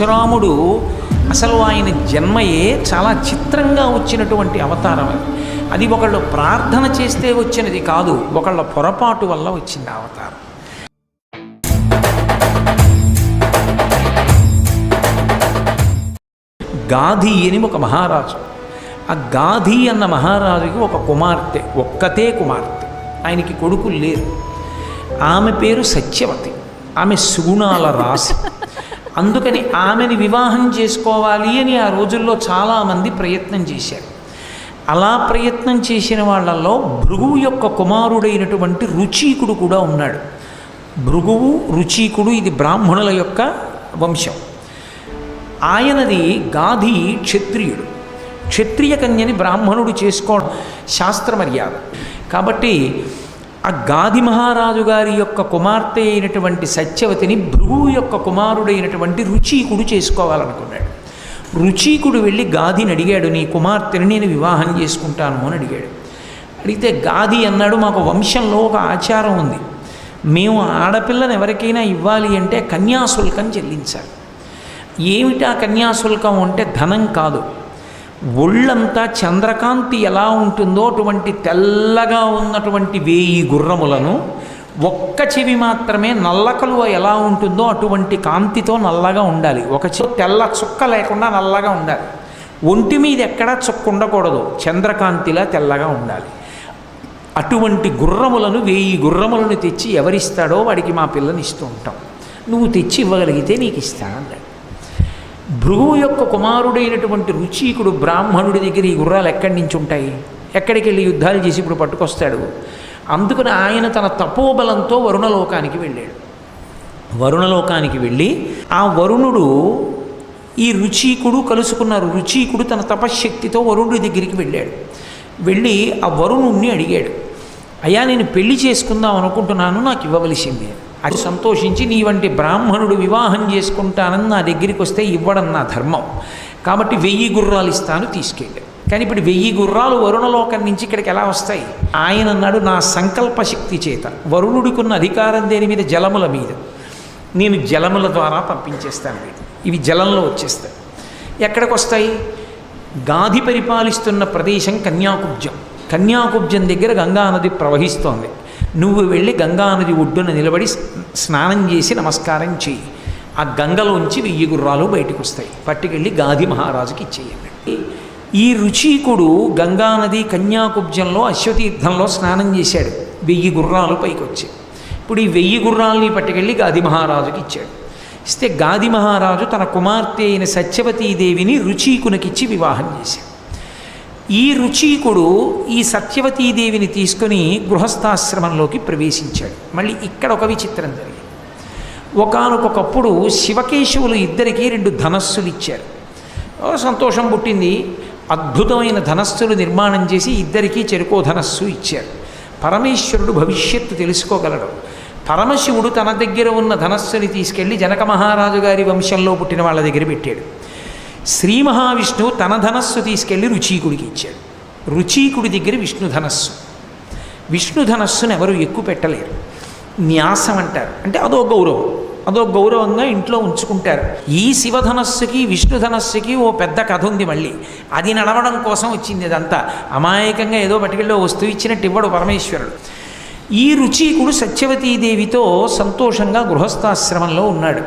పరశురాముడు అసలు ఆయన జన్మయే చాలా చిత్రంగా వచ్చినటువంటి అవతారం అది. అది ఒకళ్ళు ప్రార్థన చేస్తే వచ్చినది కాదు, ఒకళ్ళ పొరపాటు వల్ల వచ్చింది అవతారం. గాధి అని ఒక మహారాజు. ఆ గాధి అన్న మహారాజుకి ఒక కుమార్తె, ఒక్కతే కుమార్తె, ఆయనకి కొడుకులు లేరు. ఆమె పేరు సత్యవతి. ఆమె సుగుణాల రాశి. అందుకని ఆమెని వివాహం చేసుకోవాలి అని ఆ రోజుల్లో చాలామంది ప్రయత్నం చేశారు. అలా ప్రయత్నం చేసిన వాళ్ళల్లో భృగువు యొక్క కుమారుడైనటువంటి రుచీకుడు కూడా ఉన్నాడు. భృగువు రుచీకుడు ఇది బ్రాహ్మణుల యొక్క వంశం. ఆయనది గాధి క్షత్రియుడు. క్షత్రియ కన్యని బ్రాహ్మణుడు చేసుకోవడం శాస్త్రమర్యాద. కాబట్టి ఆ గాధి మహారాజు గారి యొక్క కుమార్తె అయినటువంటి సత్యవతిని భృగువు యొక్క కుమారుడైనటువంటి రుచీకుడు చేసుకోవాలనుకున్నాడు. రుచీకుడు వెళ్ళి గాధిని అడిగాడు, నీ కుమార్తెని నేను వివాహం చేసుకుంటాను అని అడిగాడు. అడిగితే గాధి అన్నాడు, మాకు వంశంలో ఒక ఆచారం ఉంది, మేము ఆడపిల్లని ఎవరికైనా ఇవ్వాలి అంటే కన్యాశుల్కం చెల్లించాలి. ఏమిటా కన్యాశుల్కం అంటే ధనం కాదు, ఒళ్ళంతా చంద్రకాంతి ఎలా ఉంటుందో అటువంటి తెల్లగా ఉన్నటువంటి 1000 గుర్రములను, ఒక్క చెవి మాత్రమే నల్ల కలువ ఎలా ఉంటుందో అటువంటి కాంతితో నల్లగా ఉండాలి. ఒక చెవి తెల్ల చుక్క లేకుండా నల్లగా ఉండాలి. ఒంటి మీద ఎక్కడా చుక్క ఉండకూడదు, చంద్రకాంతిలా తెల్లగా ఉండాలి. అటువంటి గుర్రములను 1000 గుర్రములను తెచ్చి ఎవరిస్తాడో వాడికి మా పిల్లని ఇస్తూ ఉంటాం, నువ్వు తెచ్చి ఇవ్వగలిగితే నీకు ఇస్తాను అన్నాడు. భృగువు యొక్క కుమారుడైనటువంటి రుచీకుడు బ్రాహ్మణుడి దగ్గర ఈ గుర్రాలు ఎక్కడి నుంచి ఉంటాయి, ఎక్కడికి వెళ్ళి యుద్ధాలు చేసి ఇప్పుడు పట్టుకొస్తాడు. అందుకని ఆయన తన తపోబలంతో వరుణలోకానికి వెళ్ళాడు. వరుణలోకానికి వెళ్ళి ఆ వరుణుడు ఈ రుచీకుడు కలుసుకున్నారు. రుచీకుడు తన తపశ్శక్తితో వరుణుడి దగ్గరికి వెళ్ళాడు. వెళ్ళి ఆ వరుణుణ్ణి అడిగాడు, అయ్యా నేను పెళ్లి చేసుకుందాం అనుకుంటున్నాను, నాకు ఇవ్వవలసిందే. అది సంతోషించి, నీ వంటి బ్రాహ్మణుడు వివాహం చేసుకుంటానని నా దగ్గరికి వస్తే ఇవ్వడం నా ధర్మం, కాబట్టి 1000 గుర్రాలు ఇస్తాను, తీసుకెళ్ళాడు. కానీ ఇప్పుడు 1000 గుర్రాలు వరుణలోకం నుంచి ఇక్కడికి ఎలా వస్తాయి? ఆయన అన్నాడు, నా సంకల్ప శక్తి చేత, వరుణుడికున్న అధికారం దేని మీద? జలముల మీద. నేను జలముల ద్వారా పంపించేస్తాను, ఇవి జలంలో వచ్చేస్తాయి. ఎక్కడికి వస్తాయి? గాధి పరిపాలిస్తున్న ప్రదేశం కన్యాకుబ్జం. కన్యాకుబ్జం దగ్గర గంగానది ప్రవహిస్తోంది. నువ్వు వెళ్ళి గంగానది ఒడ్డున నిలబడి స్నానం చేసి నమస్కారం చెయ్యి. ఆ గంగలోంచి 1000 గుర్రాలు బయటకు వస్తాయి, పట్టుకెళ్ళి గాధి మహారాజుకి ఇచ్చేయండి. ఈ రుచీకుడు గంగానది కన్యాకుబ్జంలో అశ్వతీర్థంలో స్నానం చేశాడు. 1000 గుర్రాలు పైకి వచ్చాయి. ఇప్పుడు ఈ 1000 గుర్రాలని పట్టుకెళ్ళి గాధి మహారాజుకి ఇచ్చాడు. ఇస్తే గాధి మహారాజు తన కుమార్తె అయిన సత్యవతీదేవిని రుచీకునికిచ్చి వివాహం చేశాడు. ఈ రుచీకుడు ఈ సత్యవతీదేవిని తీసుకుని గృహస్థాశ్రమంలోకి ప్రవేశించాడు. మళ్ళీ ఇక్కడ ఒక విచిత్రం జరిగింది. ఒకానొకప్పుడు శివకేశవులు ఇద్దరికీ 2 ధనస్సులు ఇచ్చారు. సంతోషం పుట్టింది. అద్భుతమైన ధనస్సులు నిర్మాణం చేసి ఇద్దరికీ చెరుకో ధనస్సు ఇచ్చారు. పరమేశ్వరుడు భవిష్యత్తు తెలుసుకోగలడు. పరమశివుడు తన దగ్గర ఉన్న ధనస్సుని తీసుకెళ్ళి జనక మహారాజు గారి వంశంలో పుట్టిన వాళ్ళ దగ్గర పెట్టాడు. శ్రీ మహావిష్ణువు తన ధనస్సు తీసుకెళ్ళి రుచీకుడికి ఇచ్చాడు. రుచీకుడి దగ్గర విష్ణు ధనస్సు. విష్ణు ధనస్సును ఎవరు ఎక్కువ పెట్టలేరు, న్యాసం అంటారు. అంటే అదో గౌరవం, అదో గౌరవంగా ఇంట్లో ఉంచుకుంటారు. ఈ శివధనస్సుకి విష్ణు ధనస్సుకి ఓ పెద్ద కథ ఉంది. మళ్ళీ అది నడవడం కోసం వచ్చింది. ఇదంతా అమాయకంగా ఏదో పట్టుకెళ్ళి వస్తువు ఇచ్చినట్టు ఇవ్వడు పరమేశ్వరుడు. ఈ రుచీకుడు సత్యవతీదేవితో సంతోషంగా గృహస్థాశ్రమంలో ఉన్నాడు.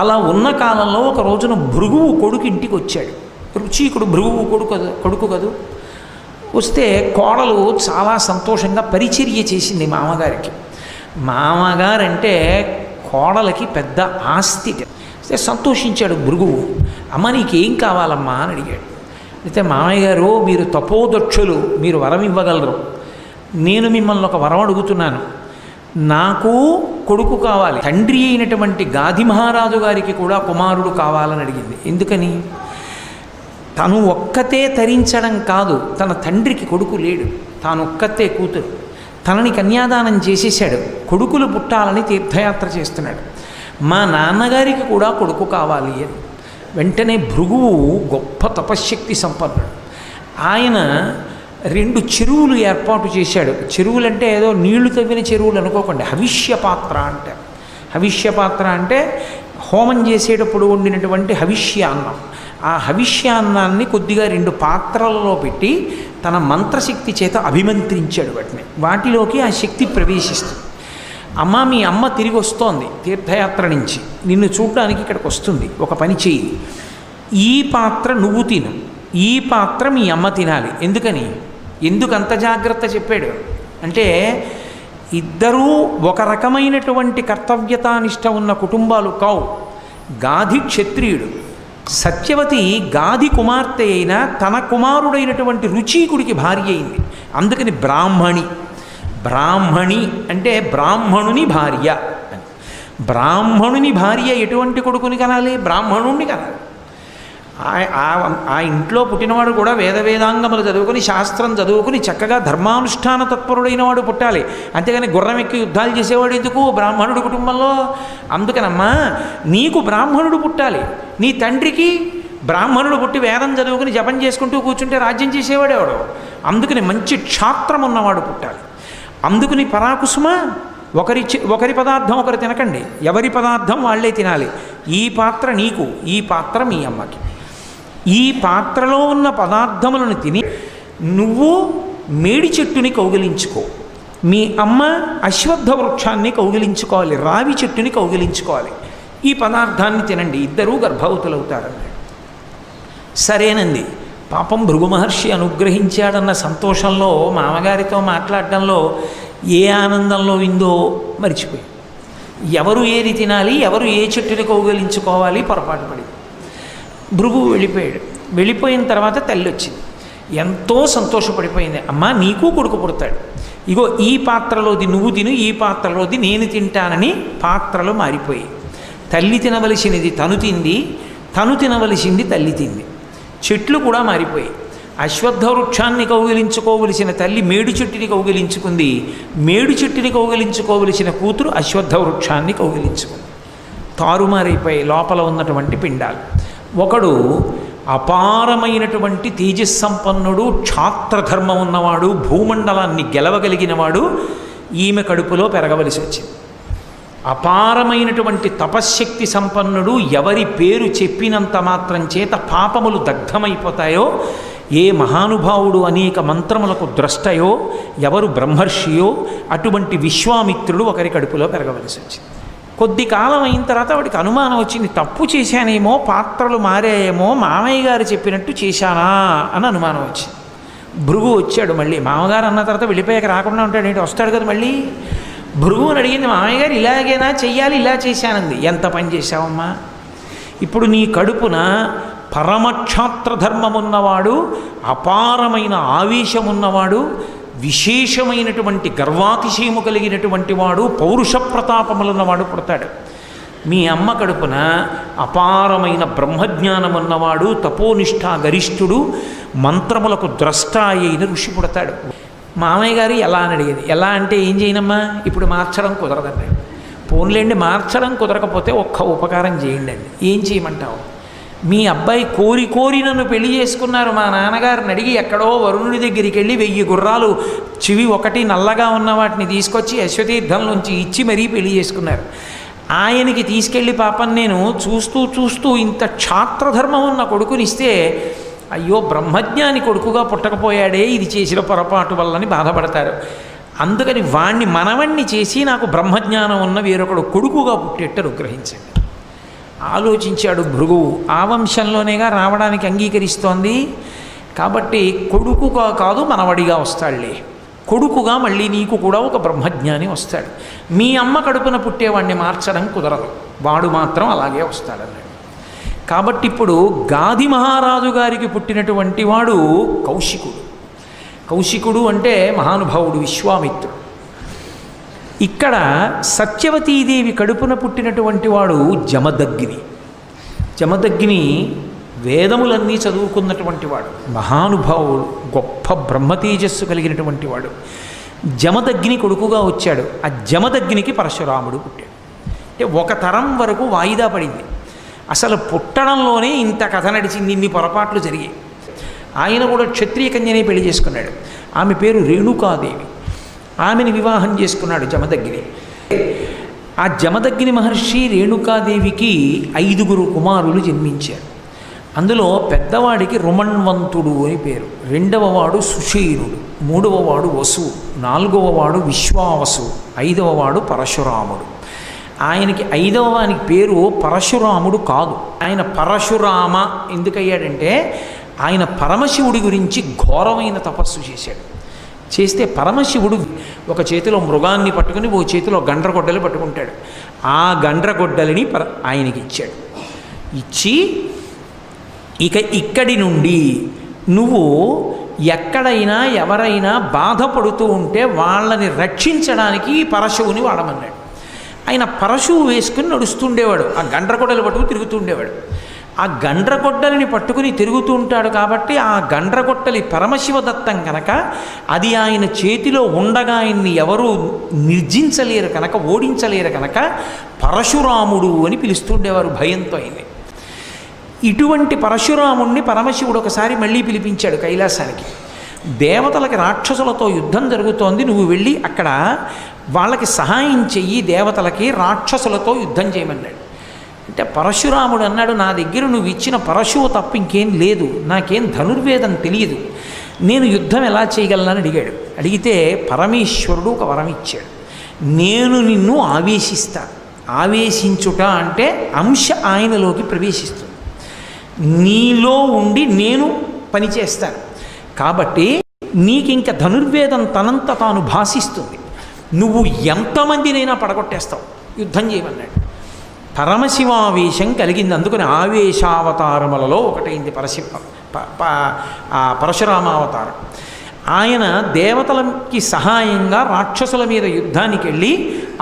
అలా ఉన్న కాలంలో ఒక రోజున భృగువు కొడుకు ఇంటికి వచ్చాడు. రుచీకుడు భృగువు కొడుకు కదూ. వస్తే కోడలు చాలా సంతోషంగా పరిచర్య చేసింది మామగారికి. మామగారంటే కోడలకి పెద్ద ఆస్తి. సంతోషించాడు భృగువు. అమ్మ నీకేం కావాలమ్మా అని అడిగాడు. అయితే మామయ్య గారు, మీరు తపోదక్షులు, మీరు వరం ఇవ్వగలరు. నేను మిమ్మల్ని ఒక వరం అడుగుతున్నాను. నాకు కొడుకు కావాలి. తండ్రి అయినటువంటి గాధి మహారాజు గారికి కూడా కుమారుడు కావాలని అడిగింది. ఎందుకని? తను ఒక్కతే తరించడం కాదు, తన తండ్రికి కొడుకు లేడు, తాను ఒక్కతే కూతురు. తనని కన్యాదానం చేసేసాడు. కొడుకులు పుట్టాలని తీర్థయాత్ర చేస్తున్నాడు. మా నాన్నగారికి కూడా కొడుకు కావాలి అని. వెంటనే భృగువు గొప్ప తపశ్శక్తి సంపన్నుడు. ఆయన 2 చెరువులు ఏర్పాటు చేశాడు. చెరువులంటే ఏదో నీళ్లు తవ్విన చెరువులు అనుకోకండి, హవిష్యపాత్ర అంటారు. హవిష్యపాత్ర అంటే హోమం చేసేటప్పుడు వండినటువంటి హవిష్యాన్నం, ఆ హవిష్యాన్నాన్ని కొద్దిగా 2 పాత్రలలో పెట్టి తన మంత్రశక్తి చేత అభిమంత్రించాడు వాటిలోకి ఆ శక్తి ప్రవేశిస్తుంది. అమ్మ, మీ అమ్మ తిరిగి వస్తోంది తీర్థయాత్ర నుంచి, నిన్ను చూడడానికి ఇక్కడికి వస్తుంది, ఒక పని చెయ్యి, ఈ పాత్ర నువ్వు తిను, ఈ పాత్ర మీ అమ్మ తినాలి. ఎందుకు అంత జాగ్రత్త చెప్పాడు అంటే, ఇద్దరూ ఒక రకమైనటువంటి కర్తవ్యతానిష్ట ఉన్న కుటుంబాలు కావు. గాధి క్షత్రియుడు, సత్యవతి గాధి కుమార్తె అయినా తన కుమారుడైనటువంటి రుచీకుడికి భార్య అయింది. అందుకని బ్రాహ్మణి అంటే బ్రాహ్మణుని భార్య అని. బ్రాహ్మణుని భార్య ఎటువంటి కొడుకుని కనాలి? బ్రాహ్మణుణ్ణి కనాలి. ఆ ఇంట్లో పుట్టినవాడు కూడా వేదాంగములు చదువుకుని, శాస్త్రం చదువుకుని, చక్కగా ధర్మానుష్ఠాన తత్పరుడైన వాడు పుట్టాలి. అంతేగాని గుర్రం ఎక్కి యుద్ధాలు చేసేవాడు ఎందుకు బ్రాహ్మణుడు కుటుంబంలో? అందుకనమ్మా, నీకు బ్రాహ్మణుడు పుట్టాలి. నీ తండ్రికి బ్రాహ్మణుడు పుట్టి వేదం చదువుకుని జపం చేసుకుంటూ కూర్చుంటే రాజ్యం చేసేవాడేవాడు. అందుకని మంచి క్షాత్రం ఉన్నవాడు పుట్టాలి. అందుకని పరాకుసుమ, ఒకరి పదార్థం ఒకరు తినకండి, ఎవరి పదార్థం వాళ్ళే తినాలి. ఈ పాత్ర నీకు, ఈ పాత్ర మీ అమ్మకి. ఈ పాత్రలో ఉన్న పదార్థములను తిని నువ్వు మేడి చెట్టుని కౌగిలించుకో, మీ అమ్మ అశ్వత్థ వృక్షాన్ని కౌగిలించుకోవాలి, రావి చెట్టుని కౌగిలించుకోవాలి. ఈ పదార్థాన్ని తినండి, ఇద్దరూ గర్భవతులవుతారన్నాడు. సరేనండి. పాపం భృగు మహర్షి అనుగ్రహించాడన్న సంతోషంలో, మామగారితో మాట్లాడడంలో ఏ ఆనందంలో విందో మరిచిపోయి, ఎవరు ఏది తినాలి, ఎవరు ఏ చెట్టుని కౌగిలించుకోవాలి పొరపాటు పడి భృగు వెళ్ళిపోయాడు. వెళ్ళిపోయిన తర్వాత తల్లి వచ్చింది, ఎంతో సంతోషపడిపోయింది. అమ్మ, నీకు కొడుకు పుడతాడు, ఇగో ఈ పాత్రలోది నువ్వు తిను, ఈ పాత్రలోది నేను తింటానని పాత్రలు మారిపోయి, తల్లి తినవలసినది తను తింది, తను తినవలసింది తల్లి తింది. చెట్లు కూడా మారిపోయి, అశ్వత్థ వృక్షాన్ని కౌగిలించుకోవలసిన తల్లి మేడు చెట్టుని కౌగిలించుకుంది, మేడు చెట్టుని కౌగిలించుకోవలసిన కూతురు అశ్వత్థ వృక్షాన్ని కౌగిలించుకుంది. తారుమారైపోయి లోపల ఉన్నటువంటి పిండాలు. ఒకడు అపారమైనటువంటి తేజస్సంపన్నుడు, క్షాత్రధర్మం ఉన్నవాడు, భూమండలాన్ని గెలవగలిగినవాడు ఈమె కడుపులో పెరగవలసి వచ్చింది. అపారమైనటువంటి తపశ్శక్తి సంపన్నుడు, ఎవరి పేరు చెప్పినంత మాత్రం చేత పాపములు దగ్ధమైపోతాయో, ఏ మహానుభావుడు అనేక మంత్రములకు ద్రష్టయో, ఎవరు బ్రహ్మర్షియో అటువంటి విశ్వామిత్రుడు ఒకరి కడుపులో పెరగవలసి వచ్చింది. కొద్ది కాలం అయిన తర్వాత వాడికి అనుమానం వచ్చింది, తప్పు చేశానేమో, పాత్రలు మారాయేమో, మామయ్య గారు చెప్పినట్టు చేశానా అని అనుమానం వచ్చింది. భృగు వచ్చాడు మళ్ళీ. మామగారు అన్న తర్వాత వెళ్ళిపోయాక రాకుండా ఉంటాడు ఏంటి, వస్తాడు కదా మళ్ళీ. భృగువుని అడిగింది, మామయ్య గారు ఇలాగేనా చెయ్యాలి, ఇలా చేశానంది. ఎంత పని చేశావమ్మా, ఇప్పుడు నీ కడుపున పరమక్షాత్రధర్మమున్నవాడు, అపారమైన ఆవేశమున్నవాడు, విశేషమైనటువంటి గర్వాతిశయము కలిగినటువంటి వాడు, పౌరుష ప్రతాపములున్నవాడు పుడతాడు. మీ అమ్మ కడుపున అపారమైన బ్రహ్మజ్ఞానమున్నవాడు, తపోనిష్ఠా గరిష్ఠుడు, మంత్రములకు ద్రష్ట అయిన ఋషి పుడతాడు. మామయ్య గారు ఎలా అని అడిగేది. ఎలా అంటే ఏం చేయనమ్మా, ఇప్పుడు మార్చడం కుదరదండి. పోన్లేండి, మార్చడం కుదరకపోతే ఒక్క ఉపకారం చేయండి అండి. ఏం చేయమంటావు? మీ అబ్బాయి కోరి నన్ను పెళ్లి చేసుకున్నారు. మా నాన్నగారిని అడిగి ఎక్కడో వరుణుడి దగ్గరికి వెళ్ళి 1000 గుర్రాలు, చెవి ఒకటి నల్లగా ఉన్న వాటిని తీసుకొచ్చి అశ్వతీర్థంలోంచి ఇచ్చి మరీ పెళ్లి చేసుకున్నారు. ఆయనకి తీసుకెళ్ళి పాపం నేను చూస్తూ ఇంత క్షాత్రధర్మం ఉన్న కొడుకునిస్తే, అయ్యో బ్రహ్మజ్ఞాని కొడుకుగా పుట్టకపోయాడే, ఇది చేసిన పొరపాటు వల్లని బాధపడతారు. అందుకని వాణ్ణి మనవణ్ణి చేసి నాకు బ్రహ్మజ్ఞానం ఉన్న వేరొకడు కొడుకుగా పుట్టేట్టు అనుగ్రహించండి. ఆలోచించాడు భృగువు. ఆ వంశంలోనేగా రావడానికి అంగీకరిస్తోంది కాబట్టి కొడుకుగా కాదు మనవడిగా వస్తాడులే. కొడుకుగా మళ్ళీ నీకు కూడా ఒక బ్రహ్మజ్ఞాని వస్తాడు. మీ అమ్మ కడుపున పుట్టేవాడిని మార్చడం కుదరదు, వాడు మాత్రం అలాగే వస్తాడన్నాడు. కాబట్టి ఇప్పుడు గాధి మహారాజు గారికి పుట్టినటువంటి వాడు కౌశికుడు. కౌశికుడు అంటే మహానుభావుడు, విశ్వామిత్రుడు. ఇక్కడ సత్యవతీదేవి కడుపున పుట్టినటువంటి వాడు జమదగ్ని. జమదగ్ని వేదములన్నీ చదువుకున్నటువంటి వాడు, మహానుభావుడు, గొప్ప బ్రహ్మతేజస్సు కలిగినటువంటి వాడు. జమదగ్ని కొడుకుగా వచ్చాడు. ఆ జమదగ్నికి పరశురాముడు పుట్టాడు. అంటే ఒక తరం వరకు వాయిదా పడింది. అసలు పుట్టడంలోనే ఇంత కథ నడిచింది, ఇన్ని పొరపాట్లు జరిగాయి. ఆయన కూడా క్షత్రియ కన్యనే పెళ్లి చేసుకున్నాడు. ఆమె పేరు రేణుకాదేవి. ఆమెను వివాహం చేసుకున్నాడు జమదగ్ని. ఆ జమదగ్ని మహర్షి రేణుకాదేవికి 5 కుమారులు జన్మించారు. అందులో పెద్దవాడికి రుమణ్వంతుడు అని పేరు, రెండవవాడు సుషేనుడు, మూడవవాడు వసువు, నాలుగవవాడు విశ్వావసు, 5వవాడు పరశురాముడు. ఆయనకి 5వవానికి పేరు పరశురాముడు కాదు, ఆయన పరశురామ ఎందుకయ్యాడంటే ఆయన పరమశివుడి గురించి ఘోరమైన తపస్సు చేశాడు. చేస్తే పరమశివుడు ఒక చేతిలో మృగాన్ని పట్టుకుని ఓ చేతిలో గండ్రగొడ్డలు పట్టుకుంటాడు. ఆ గండ్రగొడ్డలిని ఆయనకి ఇచ్చాడు. ఇచ్చి ఇక ఇక్కడి నుండి నువ్వు ఎక్కడైనా ఎవరైనా బాధపడుతూ ఉంటే వాళ్ళని రక్షించడానికి పరశువుని వాడమన్నాడు. ఆయన పరశువు వేసుకుని నడుస్తుండేవాడు, ఆ గండ్రగొడ్డలు పట్టుకుని తిరుగుతూ ఉండేవాడు. ఆ గండ్రగొడ్డలిని పట్టుకుని తిరుగుతూ ఉంటాడు కాబట్టి ఆ గండ్రగొడ్డలి పరమశివదత్తం కనుక అది ఆయన చేతిలో ఉండగా ఆయన్ని ఎవరూ నిర్జించలేరు కనుక, ఓడించలేరు కనుక పరశురాముడు అని పిలుస్తుండేవారు భయంతో ఆయన్ని. ఇటువంటి పరశురాముణ్ణి పరమశివుడు ఒకసారి మళ్ళీ పిలిపించాడు కైలాసానికి. దేవతలకి రాక్షసులతో యుద్ధం జరుగుతోంది, నువ్వు వెళ్ళి అక్కడ వాళ్ళకి సహాయం చెయ్యి, దేవతలకి రాక్షసులతో యుద్ధం చేయమన్నాడు. అంటే పరశురాముడు అన్నాడు, నా దగ్గర నువ్వు ఇచ్చిన పరశువు తప్ప ఇంకేం లేదు, నాకేం ధనుర్వేదం తెలియదు, నేను యుద్ధం ఎలా చేయగలనని అడిగాడు. అడిగితే పరమేశ్వరుడు ఒక వరం ఇచ్చాడు, నేను నిన్ను ఆవేశిస్తా. ఆవేశించుట అంటే అంశ ఆయనలోకి ప్రవేశిస్తుంది, నీలో ఉండి నేను పనిచేస్తాను కాబట్టి నీకు ఇంకా ధనుర్వేదం తనంత తాను భాషిస్తుంది, నువ్వు ఎంతమందినైనా పడగొట్టేస్తావు, యుద్ధం చేయమన్నాడు. పరమశివావేశం కలిగింది, అందుకని ఆవేశావతారములలో ఒకటైంది పరశురామావతారం. ఆయన దేవతలకి సహాయంగా రాక్షసుల మీద యుద్ధానికి వెళ్ళి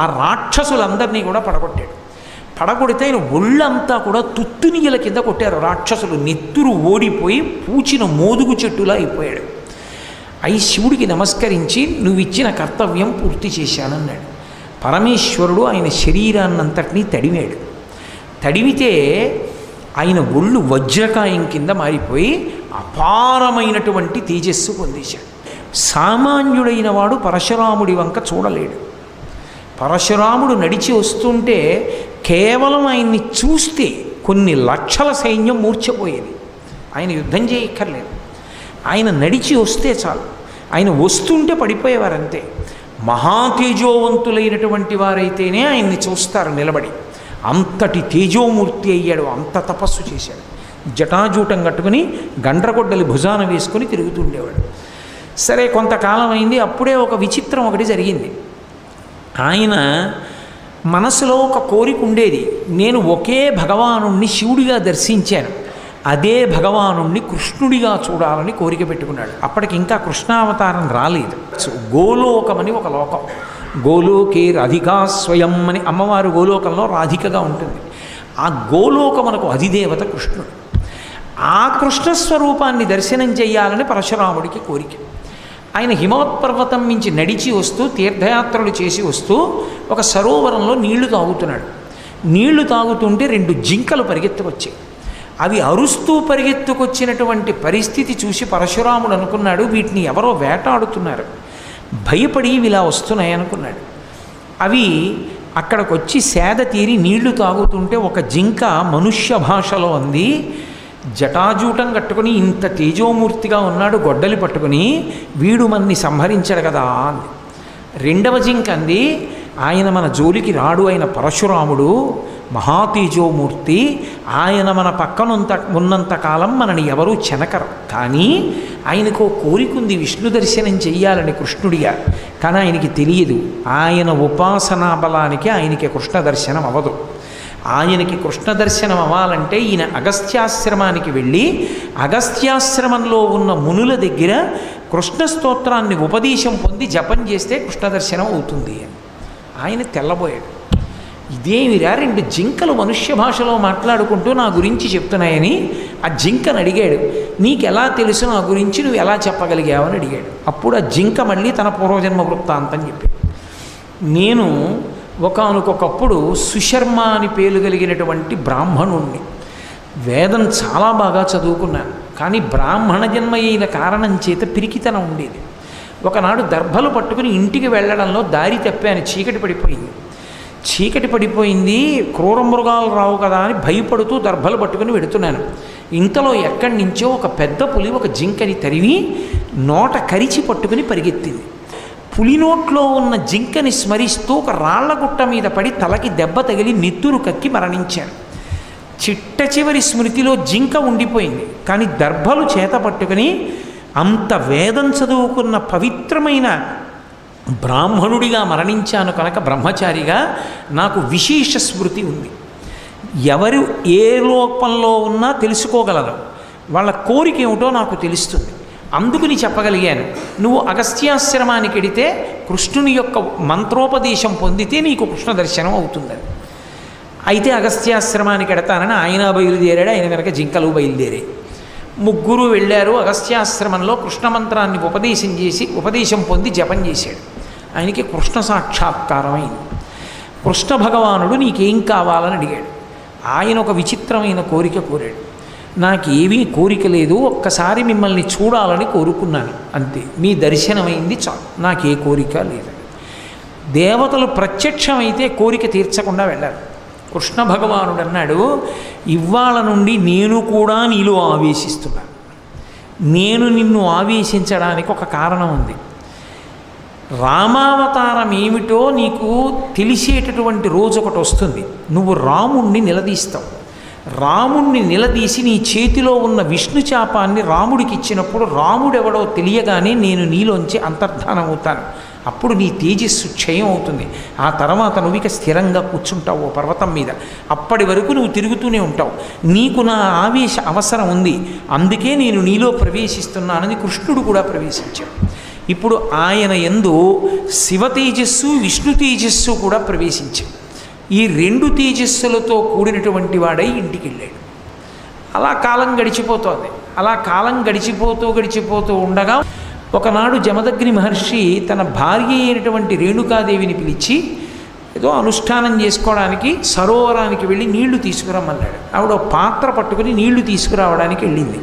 ఆ రాక్షసులందరినీ కూడా పడగొట్టాడు. పడగొడితే ఆయన ఒళ్ళంతా కూడా తుత్తునియల కింద కొట్టారు రాక్షసులు, నెత్తురు ఓడిపోయి పూచిన మోదుగు చెట్టులా అయిపోయాడు. అయి శివుడికి నమస్కరించి నువ్వు ఇచ్చిన కర్తవ్యం పూర్తి చేశానన్నాడు. పరమేశ్వరుడు ఆయన శరీరాన్నంతటినీ తడిమాడు. తడిమితే ఆయన ఒళ్ళు వజ్రకాయం కింద మారిపోయి అపారమైనటువంటి తేజస్సు పొందేశాడు. సామాన్యుడైన వాడు పరశురాముడి వంక చూడలేడు. పరశురాముడు నడిచి వస్తుంటే కేవలం ఆయన్ని చూస్తే కొన్ని లక్షల సైన్యం మూర్ఛపోయేది. ఆయన యుద్ధం చేయక్కర్లేదు, ఆయన నడిచి వస్తే చాలు, ఆయన వస్తుంటే పడిపోయేవారంతే. మహాతేజోవంతులైనటువంటి వారైతేనే ఆయన్ని చూస్తారు నిలబడి. అంతటి తేజోమూర్తి అయ్యాడు, అంత తపస్సు చేశాడు. జటాజూటం కట్టుకుని గండ్రగొడ్డలి భుజాన వేసుకొని తిరుగుతుండేవాడు. సరే కొంతకాలం అయింది, అప్పుడే ఒక విచిత్రం ఒకటి జరిగింది. ఆయన మనసులో ఒక కోరిక ఉండేది, నేను ఒకే భగవానుణ్ణి శివుడిగా దర్శించాను, అదే భగవానుణ్ణి కృష్ణుడిగా చూడాలని కోరిక పెట్టుకున్నాడు. అప్పటికి ఇంకా కృష్ణావతారం రాలేదు. గోలోకమని ఒక లోకం, గోలోకే రాధికా స్వయం అని అమ్మవారు గోలోకంలో రాధికగా ఉంటుంది. ఆ గోలోకమునకు అధిదేవత కృష్ణుడు. ఆ కృష్ణస్వరూపాన్ని దర్శనం చేయాలని పరశురాముడికి కోరిక. ఆయన హిమవత్పర్వతం నుంచి నడిచి వస్తూ తీర్థయాత్రలు చేసి వస్తూ ఒక సరోవరంలో నీళ్లు తాగుతున్నాడు. నీళ్లు తాగుతుంటే 2 జింకలు పరిగెత్తుకొచ్చాయి. అవి అరుస్తూ పరిగెత్తుకొచ్చినటువంటి పరిస్థితి చూసి పరశురాముడు అనుకున్నాడు, వీటిని ఎవరో వేటాడుతున్నారు, భయపడి ఇలా వస్తున్నాయి అనుకున్నాడు. అవి అక్కడికి వచ్చి సేద తీరి నీళ్లు తాగుతుంటే ఒక జింక మనుష్య భాషలో అంది, జటాజూటం కట్టుకుని ఇంత తేజోమూర్తిగా ఉన్నాడు గొడ్డలి పట్టుకుని, వీడు మన్ని సంహరించాడు కదా అంది. రెండవ జింక అంది, ఆయన మన జోలికి రాడు, ఆయన పరశురాముడు మహాతేజోమూర్తి, ఆయన మన పక్కనంత ఉన్నంతకాలం మనని ఎవరూ చెనకరు, కానీ ఆయనకు కోరికుంది విష్ణు దర్శనం చెయ్యాలని కృష్ణుడిగా, కానీ ఆయనకి తెలియదు ఆయన ఉపాసనా బలానికి ఆయనకి కృష్ణ దర్శనం అవ్వదు. ఆయనకి కృష్ణ దర్శనం అవ్వాలంటే ఈయన అగస్త్యాశ్రమానికి వెళ్ళి అగస్త్యాశ్రమంలో ఉన్న మునుల దగ్గర కృష్ణ స్తోత్రాన్ని ఉపదేశం పొంది జపం చేస్తే కృష్ణ దర్శనం అవుతుంది అని ఆయన తెల్లబోయాడు. ఇదేమిరా 2 జింకలు మనుష్య భాషలో మాట్లాడుకుంటూ నా గురించి చెప్తున్నాయని ఆ జింకను అడిగాడు. నీకెలా తెలుసు నా గురించి, నువ్వు ఎలా చెప్పగలిగావని అడిగాడు. అప్పుడు ఆ జింక మళ్ళీ తన పూర్వజన్మ వృత్తాంతం చెప్పాడు. నేను ఒకానొకప్పుడు సుశర్మ అని పేరు కలిగినటువంటి బ్రాహ్మణుణ్ణి, వేదం చాలా బాగా చదువుకున్నాను, కానీ బ్రాహ్మణ జన్మ అయిన కారణం చేత పిరికితనం ఉండేది. ఒకనాడు దర్భలు పట్టుకుని ఇంటికి వెళ్ళడంలో దారి తప్పాను, చీకటి పడిపోయింది. చీకటి పడిపోయింది, క్రూర మృగాలు రావు కదా అని భయపడుతూ దర్భలు పట్టుకుని వెడుతున్నాను. ఇంతలో ఎక్కడి నుంచో ఒక పెద్ద పులి ఒక జింకని తరిమి నోట కరిచి పట్టుకుని పరిగెత్తింది. పులి నోట్లో ఉన్న జింకని స్మరిస్తూ ఒక రాళ్లగుట్ట మీద పడి తలకి దెబ్బ తగిలి నెత్తురు కక్కి మరణించాను. చిట్ట చివరి స్మృతిలో జింక ఉండిపోయింది, కానీ దర్భలు చేత పట్టుకుని అంత వేదం చదువుకున్న పవిత్రమైన బ్రాహ్మణుడిగా మరణించాను కనుక బ్రహ్మచారిగా నాకు విశేష స్మృతి ఉంది. ఎవరు ఏ లోపంలో ఉన్నా తెలుసుకోగలను, వాళ్ళ కోరిక ఏమిటో నాకు తెలుస్తుంది. అందుకుని చెప్పగలిగాను, నువ్వు అగస్త్యాశ్రమానికి వెడితే కృష్ణుని యొక్క మంత్రోపదేశం పొందితే నీకు కృష్ణ దర్శనం అవుతుందని. అయితే అగస్త్యాశ్రమానికి ఎడతానని ఆయన బయలుదేరాడు, ఆయన కనుక జింకలు బయలుదేరాయి. ముగ్గురు వెళ్ళారు. అగస్త్యాశ్రమంలో కృష్ణ మంత్రాన్ని ఉపదేశం పొంది జపం చేశాడు. ఆయనకి కృష్ణ సాక్షాత్కారం అయింది. కృష్ణ భగవానుడు నీకేం కావాలని అడిగాడు. ఆయన ఒక విచిత్రమైన కోరిక కోరాడు. నాకేమీ కోరిక లేదు, ఒక్కసారి మిమ్మల్ని చూడాలని కోరుకున్నాను, అంతే, మీ దర్శనమైంది చాలు, నాకే కోరిక లేదు. దేవతలు ప్రత్యక్షమైతే కోరిక తీర్చకుండా వెళ్ళారు. కృష్ణ భగవానుడు అన్నాడు, ఇవాళ నుండి నేను కూడా నీలో ఆవేశిస్తున్నాను. నేను నిన్ను ఆవేశించడానికి ఒక కారణం ఉంది. రామావతారం ఏమిటో నీకు తెలిసేటటువంటి రోజు ఒకటి వస్తుంది. నువ్వు రాముణ్ణి నిలదీస్తావు. రాముణ్ణి నిలదీసి నీ చేతిలో ఉన్న విష్ణు చాపాన్ని రాముడికి ఇచ్చినప్పుడు రాముడెవడో తెలియగానే నేను నీలోంచి అంతర్ధానం అవుతాను. అప్పుడు నీ తేజస్సు క్షయం అవుతుంది. ఆ తర్వాత నువ్వు ఇక స్థిరంగా కూర్చుంటావు పర్వతం మీద. అప్పటి వరకు నువ్వు తిరుగుతూనే ఉంటావు. నీకు నా ఆవేశ అవసరం ఉంది, అందుకే నేను నీలో ప్రవేశిస్తున్నానని కృష్ణుడు కూడా ప్రవేశించాడు. ఇప్పుడు ఆయన యందు శివ తేజస్సు విష్ణు తేజస్సు కూడా ప్రవేశించాడు. ఈ రెండు తేజస్సులతో కూడినటువంటి వాడై ఇంటికి వెళ్ళాడు. అలా కాలం గడిచిపోతోంది. అలా కాలం గడిచిపోతూ ఉండగా ఒకనాడు జమదగ్ని మహర్షి తన భార్య అయినటువంటి రేణుకాదేవిని పిలిచి ఏదో అనుష్ఠానం చేసుకోవడానికి సరోవరానికి వెళ్ళి నీళ్లు తీసుకురమ్మన్నాడు. ఆవిడ పాత్ర పట్టుకుని నీళ్లు తీసుకురావడానికి వెళ్ళింది.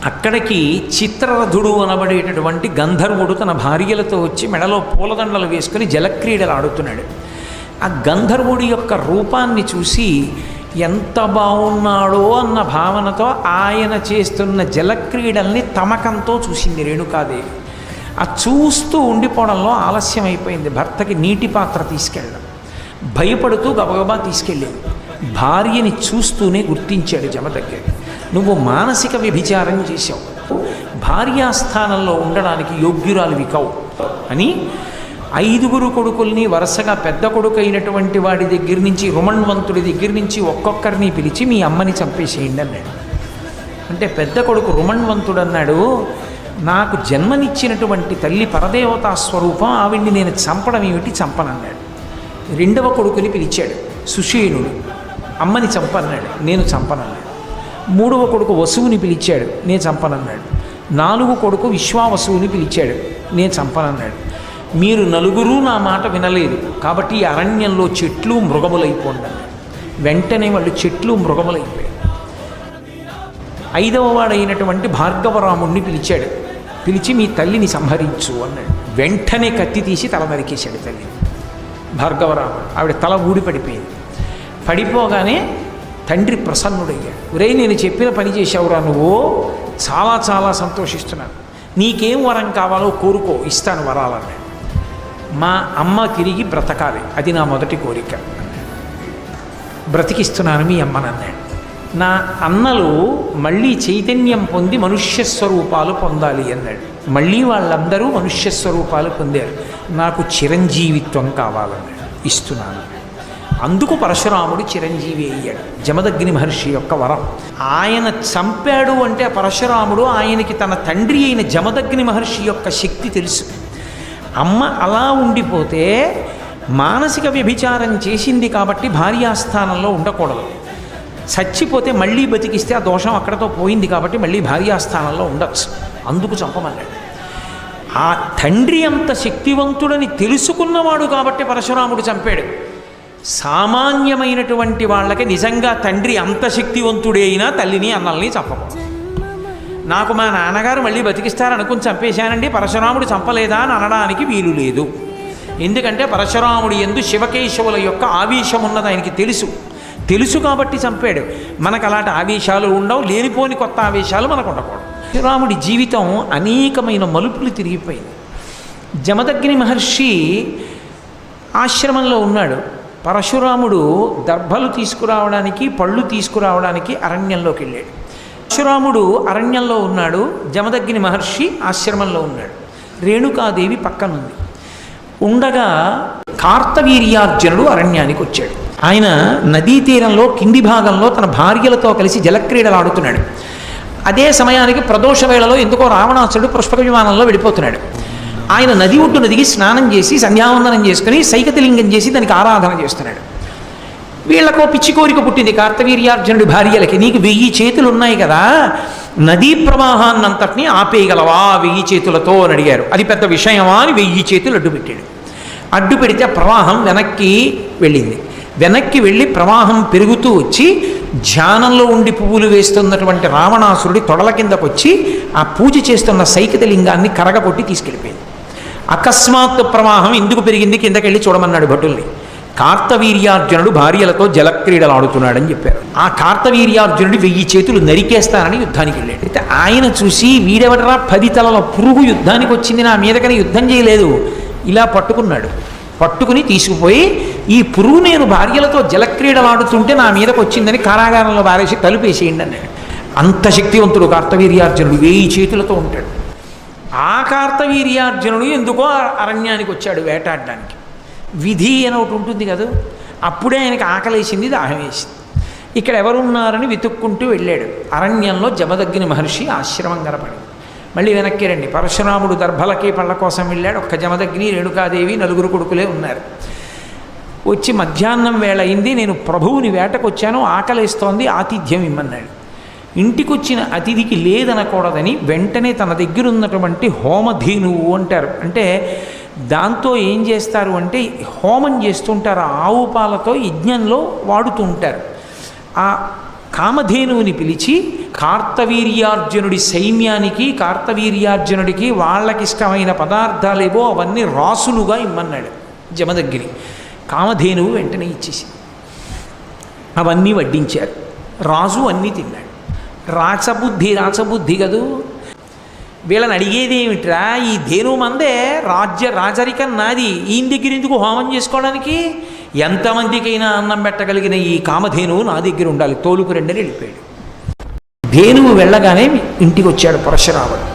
అక్కడికి చిత్రరథుడు అనబడేటటువంటి గంధర్వుడు తన భార్యలతో వచ్చి మెడలో పూలదండలు వేసుకుని జలక్రీడలు ఆడుతున్నాడు. ఆ గంధర్వుడి యొక్క రూపాన్ని చూసి ఎంత బాగున్నాడో అన్న భావనతో ఆయన చేస్తున్న జలక్రీడల్ని తమకంతో చూసింది రేణుకాదేవి. ఆ చూస్తూ ఉండిపోవడంలో ఆలస్యం అయిపోయింది. భర్తకి నీటి పాత్ర తీసుకెళ్ళడం భయపడుతూ గబగబా తీసుకెళ్ళింది. భార్యని చూస్తూనే గుర్తించాడు జమదగ్ని, నువ్వు మానసిక వ్యభిచారం చేశావు, భార్యాస్థానంలో ఉండడానికి యోగ్యురాలివి కావు అని 5 కొడుకుల్ని వరుసగా పెద్ద కొడుకు అయినటువంటి వాడి దగ్గర నుంచి రుమణ్వంతుడి దగ్గర నుంచి ఒక్కొక్కరిని పిలిచి మీ అమ్మని చంపేసేయండి అన్నాడు. అంటే పెద్ద కొడుకు రుమణ్వంతుడు అన్నాడు, నాకు జన్మనిచ్చినటువంటి తల్లి పరదేవతా స్వరూపం, ఆవిడ్ని నేను చంపడం ఏమిటి, చంపనన్నాడు. రెండవ కొడుకుని పిలిచాడు సుషేణుడు, అమ్మని చంపన్నాడు, నేను చంపనన్నాడు. మూడవ కొడుకు వసువుని పిలిచాడు, నేను చంపనన్నాడు. 4వ కొడుకు విశ్వావసువుని పిలిచాడు, నేను చంపనన్నాడు. మీరు నలుగురు నా మాట వినలేదు కాబట్టి ఈ అరణ్యంలో చెట్లు మృగములైపోండి అన్నాడు. వెంటనే వాళ్ళు చెట్లు మృగములైపోయాయి. 5వ వాడైనటువంటి భార్గవరాముణ్ణి పిలిచాడు. పిలిచి మీ తల్లిని సంహరించు అన్నాడు. వెంటనే కత్తి తీసి తల నరికేశాడు తల్లి భార్గవరాముడు. ఆవిడ తల ఊడి పడిపోయింది. పడిపోగానే తండ్రి ప్రసన్నుడయ్యాడు. ఒరేయ్, నేను చెప్పిన పని చేశావురా నువ్వు, చాలా చాలా సంతోషిస్తున్నాను, నీకేం వరం కావాలో కోరుకో, ఇస్తాను వరాలన్నాడు. మా అమ్మ తిరిగి బ్రతకాలి, అది నా మొదటి కోరిక, బ్రతికిస్తున్నాను మీ అమ్మనన్నాడు. నా అన్నలు మళ్ళీ చైతన్యం పొంది మనుష్య స్వరూపాలు పొందాలి అన్నాడు. మళ్ళీ వాళ్ళందరూ మనుష్య స్వరూపాలు పొందారు. నాకు చిరంజీవిత్వం కావాలన్నాడు, ఇస్తున్నాను. అందుకు పరశురాముడు చిరంజీవి అయ్యాడు. జమదగ్ని మహర్షి యొక్క వరం. ఆయన చంపాడు అంటే పరశురాముడు ఆయనకి తన తండ్రి అయిన జమదగ్ని మహర్షి యొక్క శక్తి తెలుసు. అమ్మ అలా ఉండిపోతే మానసిక వ్యభిచారం చేసింది కాబట్టి భార్యాస్థానంలో ఉండకూడదు. చచ్చిపోతే మళ్ళీ బతికిస్తే ఆ దోషం అక్కడతో పోయింది కాబట్టి మళ్ళీ భార్యాస్థానంలో ఉండొచ్చు. అందుకు చంపమన్నాడు. ఆ తండ్రి అంత శక్తివంతుడని తెలుసుకున్నవాడు కాబట్టి పరశురాముడు చంపాడు. సామాన్యమైనటువంటి వాళ్ళకి నిజంగా తండ్రి అంత శక్తివంతుడే అయినా తల్లిని అన్నల్ని చంపకూడదు. నాకు మా నాన్నగారు మళ్ళీ బతికిస్తారనుకుని చంపేశానండి, పరశురాముడు చంపలేదా అని అనడానికి వీలు లేదు. ఎందుకంటే పరశురాముడు యందు శివకేశవుల యొక్క ఆవేశం ఉన్నది ఆయనకి తెలుసు కాబట్టి చంపాడు. మనకు అలాంటి ఆవేశాలు ఉండవు, లేనిపోని కొత్త ఆవేశాలు మనకు ఉండకూడదు. పరశురాముడి జీవితం అనేకమైన మలుపులు తిరిగిపోయింది. జమదగ్ని మహర్షి ఆశ్రమంలో ఉన్నాడు. పరశురాముడు దర్భలు తీసుకురావడానికి, పళ్ళు తీసుకురావడానికి అరణ్యంలోకి వెళ్ళాడు. పరశురాముడు అరణ్యంలో ఉన్నాడు, జమదగ్ని మహర్షి ఆశ్రమంలో ఉన్నాడు. రేణుకాదేవి పక్కనుంది. ఉండగా కార్తవీర్యార్జునుడు అరణ్యానికి వచ్చాడు. ఆయన నదీ తీరంలో కింది భాగంలో తన భార్యలతో కలిసి జలక్రీడలు ఆడుతున్నాడు. అదే సమయానికి ప్రదోష వేళలో ఎందుకో రావణాసురుడు పుష్పక విమానంలో వెళ్ళిపోతున్నాడు. ఆయన నది ఒడ్డున దిగి స్నానం చేసి సంధ్యావందనం చేసుకుని సైకతలింగం చేసి దానికి ఆరాధన చేస్తున్నాడు. వీళ్ళకో పిచ్చి కోరిక పుట్టింది కార్తవీర్యార్జునుడి భార్యలకి. నీకు 1000 చేతులు ఉన్నాయి కదా, నదీ ప్రవాహాన్నంతటినీ ఆపేయగలవా 1000 చేతులతో అని అడిగారు. అది పెద్ద విషయమా అని 1000 చేతులు అడ్డుపెట్టాడు. అడ్డు పెడితే ప్రవాహం వెనక్కి వెళ్ళింది. వెనక్కి వెళ్ళి ప్రవాహం పెరుగుతూ వచ్చి ధ్యానంలో ఉండి పువ్వులు వేస్తున్నటువంటి రావణాసురుడి తొడల కిందకు వచ్చి ఆ పూజ చేస్తున్న సైకతలింగాన్ని కరగకొట్టి తీసుకెళ్ళిపోయింది. అకస్మాత్తు ప్రవాహం ఎందుకు పెరిగింది కిందకెళ్ళి చూడమన్నాడు భటుల్ని. కార్తవీర్యార్జునుడు భార్యలతో జలక్రీడలు ఆడుతున్నాడని చెప్పారు. ఆ కార్తవీర్యార్జునుడు 1000 చేతులు నరికేస్తానని యుద్ధానికి వెళ్ళాడు. అయితే ఆయన చూసి వీడెవడరా 10 తలల పురుగు యుద్ధానికి వచ్చింది నా మీదకని యుద్ధం చేయలేదు, ఇలా పట్టుకున్నాడు. పట్టుకుని తీసుకుపోయి ఈ పురుగు నేను భార్యలతో జలక్రీడలు ఆడుతుంటే నా మీదకు వచ్చిందని కారాగారంలో బారేసి తలుపేసేయండి అన్నాడు. అంత శక్తివంతుడు కార్తవీర్యార్జునుడు 1000 చేతులతో ఉంటాడు. ఆ కార్తవీర్యార్జునుడు ఎందుకో అరణ్యానికి వచ్చాడు వేటాడడానికి. విధి అని ఒకటి ఉంటుంది కదా, అప్పుడే ఆయనకి ఆకలేసింది, దాహం వేసింది. ఇక్కడ ఎవరున్నారని వెతుక్కుంటూ వెళ్ళాడు. అరణ్యంలో జమదగ్ని మహర్షి ఆశ్రమం కనపడింది. మళ్ళీ వెనక్కి రండి. పరశురాముడు దర్భలకి పళ్ళ కోసం వెళ్ళాడు. ఒక్క జమదగ్ని, రేణుకాదేవి, 4 కొడుకులే ఉన్నారు. వచ్చి మధ్యాహ్నం వేళ అయింది, నేను ప్రభువుని వేటకు వచ్చాను, ఆకలేస్తోంది, ఆతిథ్యం ఇమ్మన్నాడు. ఇంటికొచ్చిన అతిథికి లేదనకూడదని వెంటనే తన దగ్గర ఉన్నటువంటి హోమధేనువు అంటారు, అంటే దాంతో ఏం చేస్తారు అంటే హోమం చేస్తుంటారు. ఆవు పాలతో యజ్ఞంలో వాడుతూ ఉంటారు. ఆ కామధేనువుని పిలిచి కార్తవీర్యార్జునుడి సైన్యానికి, కార్తవీర్యార్జునుడికి వాళ్ళకిష్టమైన పదార్థాలేవో అవన్నీ రాసులుగా ఇమ్మన్నాడు జమదగ్ని. కామధేనువు వెంటనే ఇచ్చేసి అవన్నీ వడ్డించారు. రాజు అన్నీ తిన్నాడు. రాచబుద్ధి కదూ. వీళ్ళని అడిగేది ఏమిట్రా, ఈ ధేను మందే రాజరికం నాది, ఈయన దగ్గర ఎందుకు హోమం చేసుకోవడానికి? ఎంతమందికైనా అన్నం పెట్టగలిగిన ఈ కామధేనువు నా దగ్గర ఉండాలి, తోలుకు రెండని వెళ్ళిపోయాడు. ధేనువు వెళ్ళగానే ఇంటికి వచ్చాడు పరశురాముడు.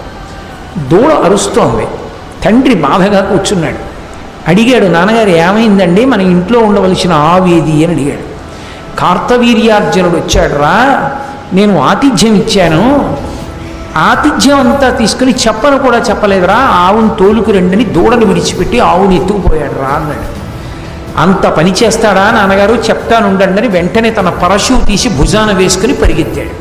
దూడ అరుస్తోంది. తండ్రి బాధగా కూర్చున్నాడు. అడిగాడు, నాన్నగారు ఏమైందండి, మన ఇంట్లో ఉండవలసిన ఆవేది అని అడిగాడు. కార్తవీర్యార్జునుడు వచ్చాడు రా, నేను ఆతిథ్యం ఇచ్చాను, ఆతిథ్యం అంతా తీసుకుని చెప్పను కూడా చెప్పలేదురా, ఆవును తోలుకు రెండని దూడను విడిచిపెట్టి ఆవుని ఎత్తుకుపోయాడు రా అన్నాడు. అంత పని చేస్తాడా నాన్నగారు, చెప్తానుండండి అని వెంటనే తన పరశువు తీసి భుజాన వేసుకుని పరిగెత్తాడు.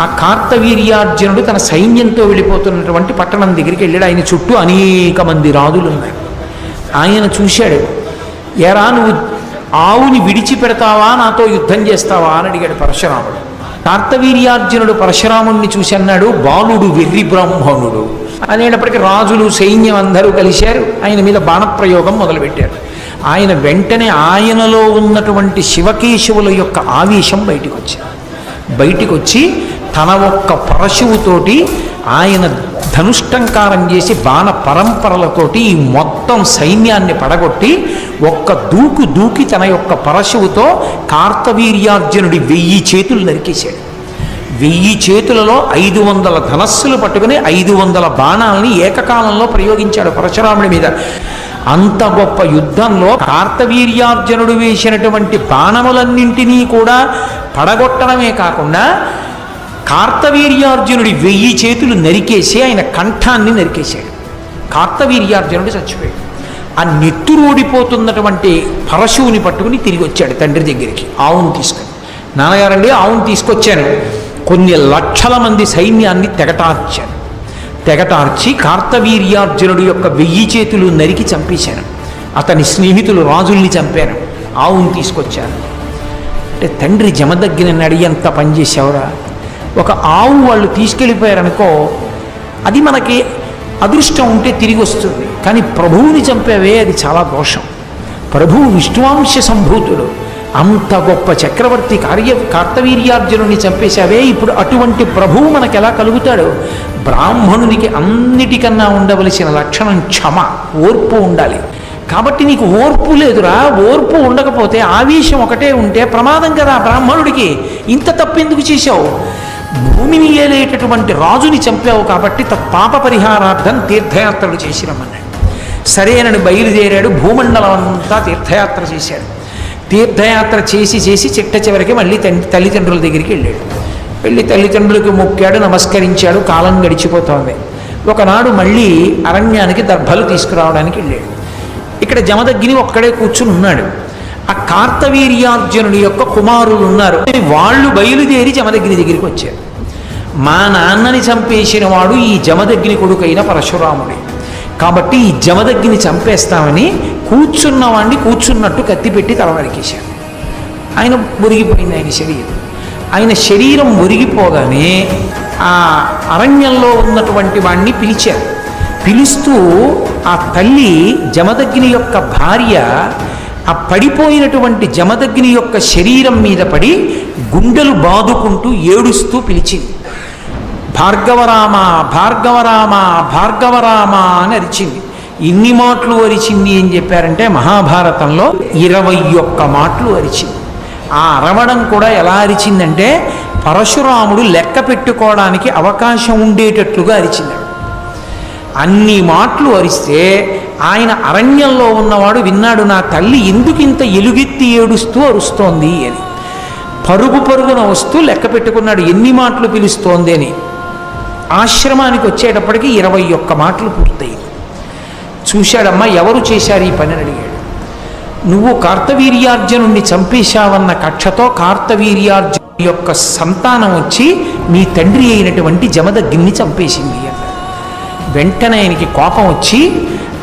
ఆ కార్తవీర్యార్జునుడు తన సైన్యంతో వెళ్ళిపోతున్నటువంటి పట్టణం దగ్గరికి వెళ్ళాడు. ఆయన చుట్టూ అనేక మంది రాజులు ఉన్నారు. ఆయన చూశాడు. ఎరా, నువ్వు ఆవుని విడిచిపెడతావా, నాతో యుద్ధం చేస్తావా అని అడిగాడు పరశురాముడు. కార్తవీర్యార్జునుడు పరశురాముడిని చూసి అన్నాడు, బాలుడు వెర్రి బ్రాహ్మణుడు అనేటప్పటికీ రాజులు సైన్యం అందరూ కలిశారు. ఆయన మీద బాణప్రయోగం మొదలుపెట్టారు. ఆయన వెంటనే ఆయనలో ఉన్నటువంటి శివకేశవుల యొక్క ఆవేశం బయటికి వచ్చి తన ఒక్క పరశువుతోటి ఆయన ధనుష్టంకారం చేసి బాణ పరంపరలతోటి ఈ మొత్తం సైన్యాన్ని పడగొట్టి ఒక్క దూకి తన యొక్క పరశువుతో కార్తవీర్యార్జునుడి 1000 చేతులు నరికేశాడు. 1000 చేతులలో 500 ధనస్సులు పట్టుకుని 500 బాణాలని ఏకకాలంలో ప్రయోగించాడు పరశురాముడి మీద. అంత గొప్ప యుద్ధంలో కార్తవీర్యార్జునుడు వేసినటువంటి బాణములన్నింటినీ కూడా పడగొట్టడమే కాకుండా కార్తవీర్యార్జునుడి 1000 చేతులు నరికేసి ఆయన కంఠాన్ని నరికేశాడు. కార్తవీర్యార్జునుడు చచ్చిపోయాడు. ఆ నెత్తురోడిపోతున్నటువంటి పరశువుని పట్టుకుని తిరిగి వచ్చాడు తండ్రి దగ్గరికి ఆవును తీసుకుని. నాన్నగారండి, ఆవును తీసుకొచ్చాను. కొన్ని లక్షల మంది సైన్యాన్ని తెగటార్చి కార్తవీర్యార్జునుడు యొక్క 1000 చేతులు నరికి చంపేశాను. అతని స్నేహితులు రాజుల్ని చంపాను, ఆవును తీసుకొచ్చాను అంటే తండ్రి జమదగ్ని అడిగి ఎంత పనిచేసావురా. ఒక ఆవు వాళ్ళు తీసుకెళ్ళిపోయారనుకో, అది మనకి అదృష్టం ఉంటే తిరిగి వస్తుంది. కానీ ప్రభువుని చంపావే అది చాలా దోషం. ప్రభువు విష్ణువాంశ సంభూతుడు, అంత గొప్ప చక్రవర్తి కార్తవీర్యార్జునుని చంపేశావే, ఇప్పుడు అటువంటి ప్రభువు మనకు ఎలా కలుగుతాడు? బ్రాహ్మణునికి అన్నిటికన్నా ఉండవలసిన లక్షణం క్షమ, ఓర్పు ఉండాలి. కాబట్టి నీకు ఓర్పు లేదురా. ఓర్పు ఉండకపోతే ఆవేశం ఒకటే ఉంటే ప్రమాదం కదా బ్రాహ్మణుడికి. ఇంత తప్పెందుకు చేశావు? భూమిని ఏలేటటువంటి రాజుని చంపావు కాబట్టి తత్పాప పరిహారార్థం తీర్థయాత్రలు చేసి రమ్మన్నాడు. సరేనని బయలుదేరాడు. భూమండలం అంతా తీర్థయాత్ర చేశాడు. తీర్థయాత్ర చేసి చేసి చిట్ట చివరికి మళ్ళీ తల్లిదండ్రుల దగ్గరికి వెళ్ళాడు. వెళ్ళి తల్లిదండ్రులకి మొక్కాడు, నమస్కరించాడు. కాలం గడిచిపోతోంది. ఒకనాడు మళ్ళీ అరణ్యానికి దర్భలు తీసుకురావడానికి వెళ్ళాడు. ఇక్కడ జమదగ్ని ఒక్కడే కూర్చుని ఉన్నాడు. ఆ కార్తవీర్యార్జునుడి యొక్క కుమారులు ఉన్నారు. వాళ్ళు బయలుదేరి జమదగ్ని దగ్గరికి వచ్చారు. మా నాన్నని చంపేసిన వాడు ఈ జమదగ్ని కొడుకైన పరశురాముడే, కాబట్టి ఈ జమదగ్ని చంపేస్తామని కూర్చున్నవాడిని కూర్చున్నట్టు కత్తి పెట్టి తల నరికేశాడు. ఆయన మురిగిపోయింది ఆయన శరీరం. ఆయన శరీరం మురిగిపోగానే ఆ అరణ్యంలో ఉన్నటువంటి వాడిని పిలిచారు. పిలుస్తూ ఆ తల్లి జమదగ్ని యొక్క భార్య ఆ పడిపోయినటువంటి జమదగ్ని యొక్క శరీరం మీద పడి గుండెలు బాదుకుంటూ ఏడుస్తూ పిలిచింది. భార్గవరామ భార్గవరామ భార్గవరామ అని అరిచింది. ఇన్ని మాటలు అరిచింది అని చెప్పారంటే మహాభారతంలో 21 మాటలు అరిచింది. ఆ అరవడం కూడా ఎలా అరిచిందంటే పరశురాముడు లెక్క పెట్టుకోవడానికి అవకాశం ఉండేటట్లుగా అరిచింది. అన్ని మాటలు అరిస్తే ఆయన అరణ్యంలో ఉన్నవాడు విన్నాడు, నా తల్లి ఎందుకింత ఎలుగెత్తి ఏడుస్తూ అరుస్తోంది అని. పరుగు పరుగున వస్తూ లెక్క పెట్టుకున్నాడు ఎన్ని మాటలు పిలుస్తోంది అని. ఆశ్రమానికి వచ్చేటప్పటికి 21 మాటలు పూర్తయింది. చూశాడమ్మా, ఎవరు చేశారు ఈ పని అని అడిగాడు. నువ్వు కార్తవీర్యార్జునుడిని చంపేశావన్న కక్షతో కార్తవీర్యార్జునుడి యొక్క సంతానం వచ్చి మీ తండ్రి అయినటువంటి జమదగ్ని చంపేసింది అన్నాడు. వెంటనే ఆయనకి కోపం వచ్చి,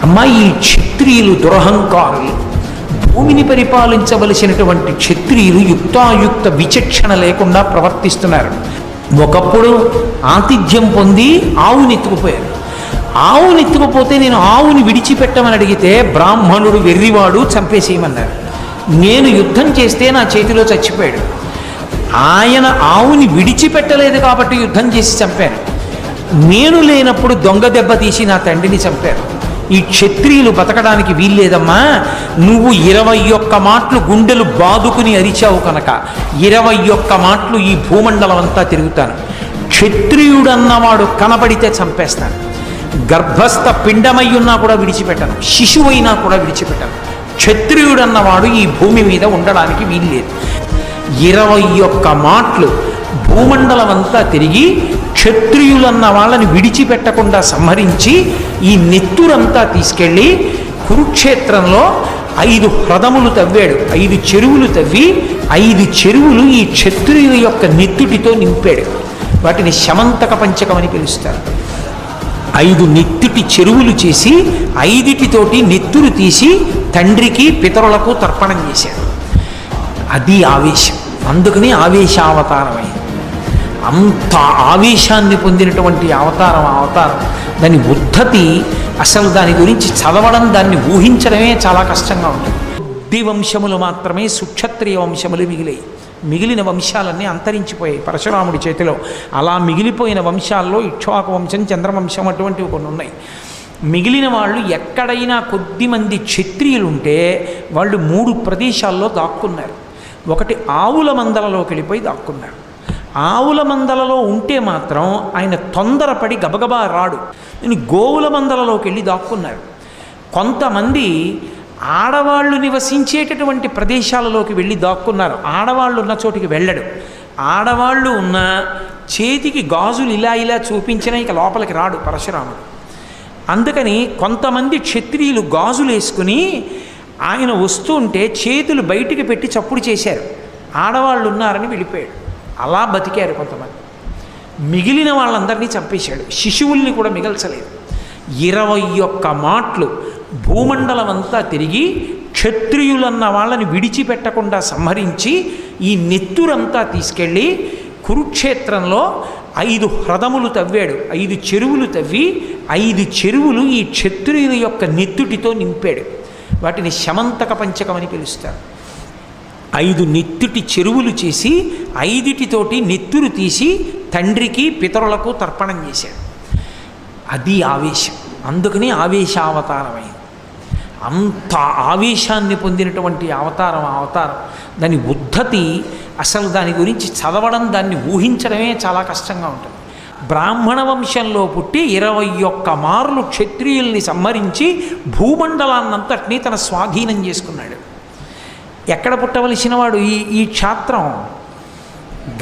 అమ్మా ఈ క్షత్రియులు దురహంకారులు, భూమిని పరిపాలించవలసినటువంటి క్షత్రియులు యుక్తాయుక్త విచక్షణ లేకుండా ప్రవర్తిస్తున్నారు. ఒకప్పుడు ఆతిథ్యం పొంది ఆవునెత్తుకుపోయారు. ఆవునెత్తుకుపోతే నేను ఆవుని విడిచిపెట్టమని అడిగితే బ్రాహ్మణుడు వెర్రివాడు చంపేసేయమన్నారు. నేను యుద్ధం చేస్తే నా చేతిలో చచ్చిపోయాడు. ఆయన ఆవుని విడిచిపెట్టలేదు కాబట్టి యుద్ధం చేసి చంపాను. నేను లేనప్పుడు దొంగ దెబ్బ తీసి నా తండ్రిని చంపారు. ఈ క్షత్రియులు బతకడానికి వీల్లేదమ్మా. నువ్వు 21 మాటలు గుండెలు బాదుకుని అరిచావు కనుక 21 మాటలు ఈ భూమండలం అంతా తిరుగుతాను. క్షత్రియుడన్నవాడు కనబడితే చంపేస్తాను. గర్భస్థ పిండమై ఉన్నా కూడా విడిచిపెట్టను, శిశువైనా కూడా విడిచిపెట్టను. క్షత్రియుడన్నవాడు ఈ భూమి మీద ఉండడానికి వీల్లేదు. 21 మాటలు భూమండలం అంతా తిరిగి క్షత్రియులన్న వాళ్ళని విడిచిపెట్టకుండా సంహరించి ఈ నెత్తురంతా తీసుకెళ్ళి కురుక్షేత్రంలో 5 హ్రదములు తవ్వాడు. 5 చెరువులు తవ్వి 5 చెరువులు ఈ క్షత్రియుల యొక్క నెత్తుటితో నింపాడు. వాటిని శమంతక పంచకమని పిలుస్తారు. 5 నెత్తుటి చెరువులు చేసి 5 నెత్తురు తీసి తండ్రికి పితరులకు తర్పణం చేశాడు. అది ఆవేశం. అందుకని ఆవేశావతారమైంది. అంత ఆవేశాన్ని పొందినటువంటి అవతారం దాని ఉద్ధతి, అసలు దాని గురించి చదవడం, దాన్ని ఊహించడమే చాలా కష్టంగా ఉంటుంది. బుద్ధి వంశములు మాత్రమే సుక్షత్రియ వంశములు మిగిలాయి. మిగిలిన వంశాలన్నీ అంతరించిపోయాయి పరశురాముడి చేతిలో. అలా మిగిలిపోయిన వంశాల్లో ఇక్ష్వాకు వంశం, చంద్రవంశం అటువంటివి కొన్ని ఉన్నాయి. మిగిలిన వాళ్ళు ఎక్కడైనా కొద్దిమంది క్షత్రియులుంటే వాళ్ళు 3 ప్రదేశాల్లో దాక్కున్నారు. ఒకటి ఆవుల మందలలోకి వెళ్ళిపోయి దాక్కున్నారు. ఆవుల మందలలో ఉంటే మాత్రం ఆయన తొందరపడి గబగబా రాడు. నేను గోవుల మందలలోకి వెళ్ళి దాక్కున్నారు. కొంతమంది ఆడవాళ్ళు నివసించేటటువంటి ప్రదేశాలలోకి వెళ్ళి దాక్కున్నారు. ఆడవాళ్ళు ఉన్న చోటికి వెళ్ళడు. ఆడవాళ్ళు ఉన్న చేతికి గాజులు ఇలా ఇలా చూపించినా ఇక లోపలికి రాడు పరశురాముడు. అందుకని కొంతమంది క్షత్రియులు గాజులు వేసుకుని ఆయన వస్తుంటే చేతులు బయటికి పెట్టి చప్పుడు చేశారు. ఆడవాళ్ళు ఉన్నారని వెళ్ళిపోయాడు. అలా బతికారు కొంతమంది. మిగిలిన వాళ్ళందరినీ చంపేశాడు. శిశువుల్ని కూడా మిగల్చలేదు. 21 మాటలు భూమండలం అంతా తిరిగి క్షత్రియులన్న వాళ్ళని విడిచిపెట్టకుండా సంహరించి ఈ నెత్తురంతా తీసుకెళ్ళి కురుక్షేత్రంలో 5 హ్రదములు తవ్వాడు, 5 చెరువులు తవ్వి 5 చెరువులు ఈ క్షత్రియుల యొక్క నెత్తుటితో నింపాడు. వాటిని శమంతక పంచకం అని పిలుస్తారు. 5 నెత్తుటి చెరువులు చేసి 5 నెత్తురు తీసి తండ్రికి పితరులకు తర్పణం చేశాడు. అది ఆవేశం. అందుకని ఆవేశావతారమైంది. అంత ఆవేశాన్ని పొందినటువంటి అవతారం దాని ఉద్ధతి, అసలు దాని గురించి చదవడం, దాన్ని ఊహించడమే చాలా కష్టంగా ఉంటుంది. బ్రాహ్మణ వంశంలో పుట్టి 21 మార్లు క్షత్రియుల్ని సంహరించి భూమండలాన్నంతటినీ తన స్వాధీనం చేసుకున్నాడు. ఎక్కడ పుట్టవలసిన వాడు? ఈ క్షాత్రం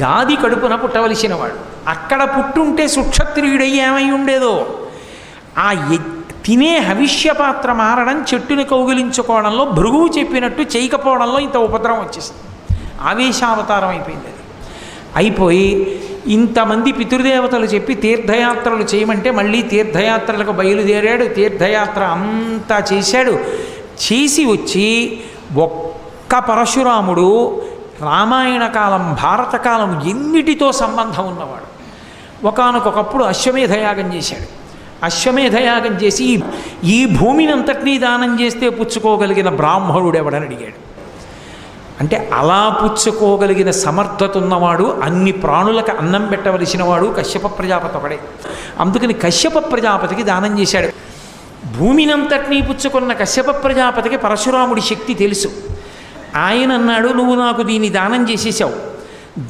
గాది కడుపున పుట్టవలసినవాడు. అక్కడ పుట్టుంటే సుక్షత్రియుడై ఏమై ఉండేదో. ఆ తినే హవిష్యపాత్ర మారడం, చెట్టుని కౌగిలించుకోవడంలో, భృగువు చెప్పినట్టు చేయకపోవడంలో ఇంత ఉపద్రవం వచ్చేసింది. ఆవేశావతారం అయిపోయింది. అది అయిపోయి ఇంతమంది పితృదేవతలు చెప్పి తీర్థయాత్రలు చేయమంటే మళ్ళీ తీర్థయాత్రలకు బయలుదేరాడు. తీర్థయాత్ర అంతా చేశాడు. చేసి వచ్చి ఒక్క పరశురాముడు రామాయణ కాలం, భారతకాలం ఎన్నిటితో సంబంధం ఉన్నవాడు. ఒకానొకప్పుడు అశ్వమేధయాగం చేశాడు. అశ్వమేధయాగం చేసి ఈ భూమిని అంతటినీ దానం చేస్తే పుచ్చుకోగలిగిన బ్రాహ్మణుడు ఎవడని అడిగాడు. అంటే అలా పుచ్చుకోగలిగిన సమర్థత ఉన్నవాడు, అన్ని ప్రాణులకు అన్నం పెట్టవలసిన వాడు కశ్యప ప్రజాపతి ఒకడే. అందుకని కశ్యప ప్రజాపతికి దానం చేశాడు. భూమినంతటినీ పుచ్చుకున్న కశ్యప ప్రజాపతికి పరశురాముడి శక్తి తెలుసు. ఆయన అన్నాడు, నువ్వు నాకు దీన్ని దానం చేసేసావు,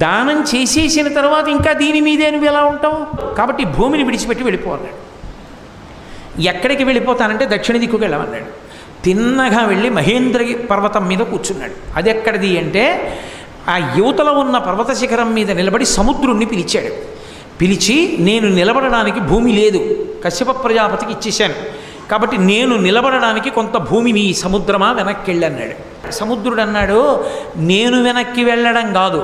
దానం చేసేసిన తర్వాత ఇంకా దీని మీదే నువ్వు ఎలా ఉంటావు, కాబట్టి భూమిని విడిచిపెట్టి వెళ్ళిపోన్నాడు. ఎక్కడికి వెళ్ళిపోతానంటే దక్షిణ దిక్కుకు వెళ్ళమన్నాడు. తిన్నగా వెళ్ళి మహేంద్రగి పర్వతం మీద కూర్చున్నాడు. అది ఎక్కడిది అంటే ఆ యువతలో ఉన్న పర్వత శిఖరం మీద నిలబడి సముద్రుణ్ణి పిలిచాడు. పిలిచి, నేను నిలబడడానికి భూమి లేదు, కశ్యప ప్రజాపతికి ఇచ్చేశాను, కాబట్టి నేను నిలబడడానికి కొంత భూమిని ఈ సముద్రమా వెనక్కి వెళ్ళన్నాడు. సముద్రుడు అన్నాడు, నేను వెనక్కి వెళ్ళడం కాదు,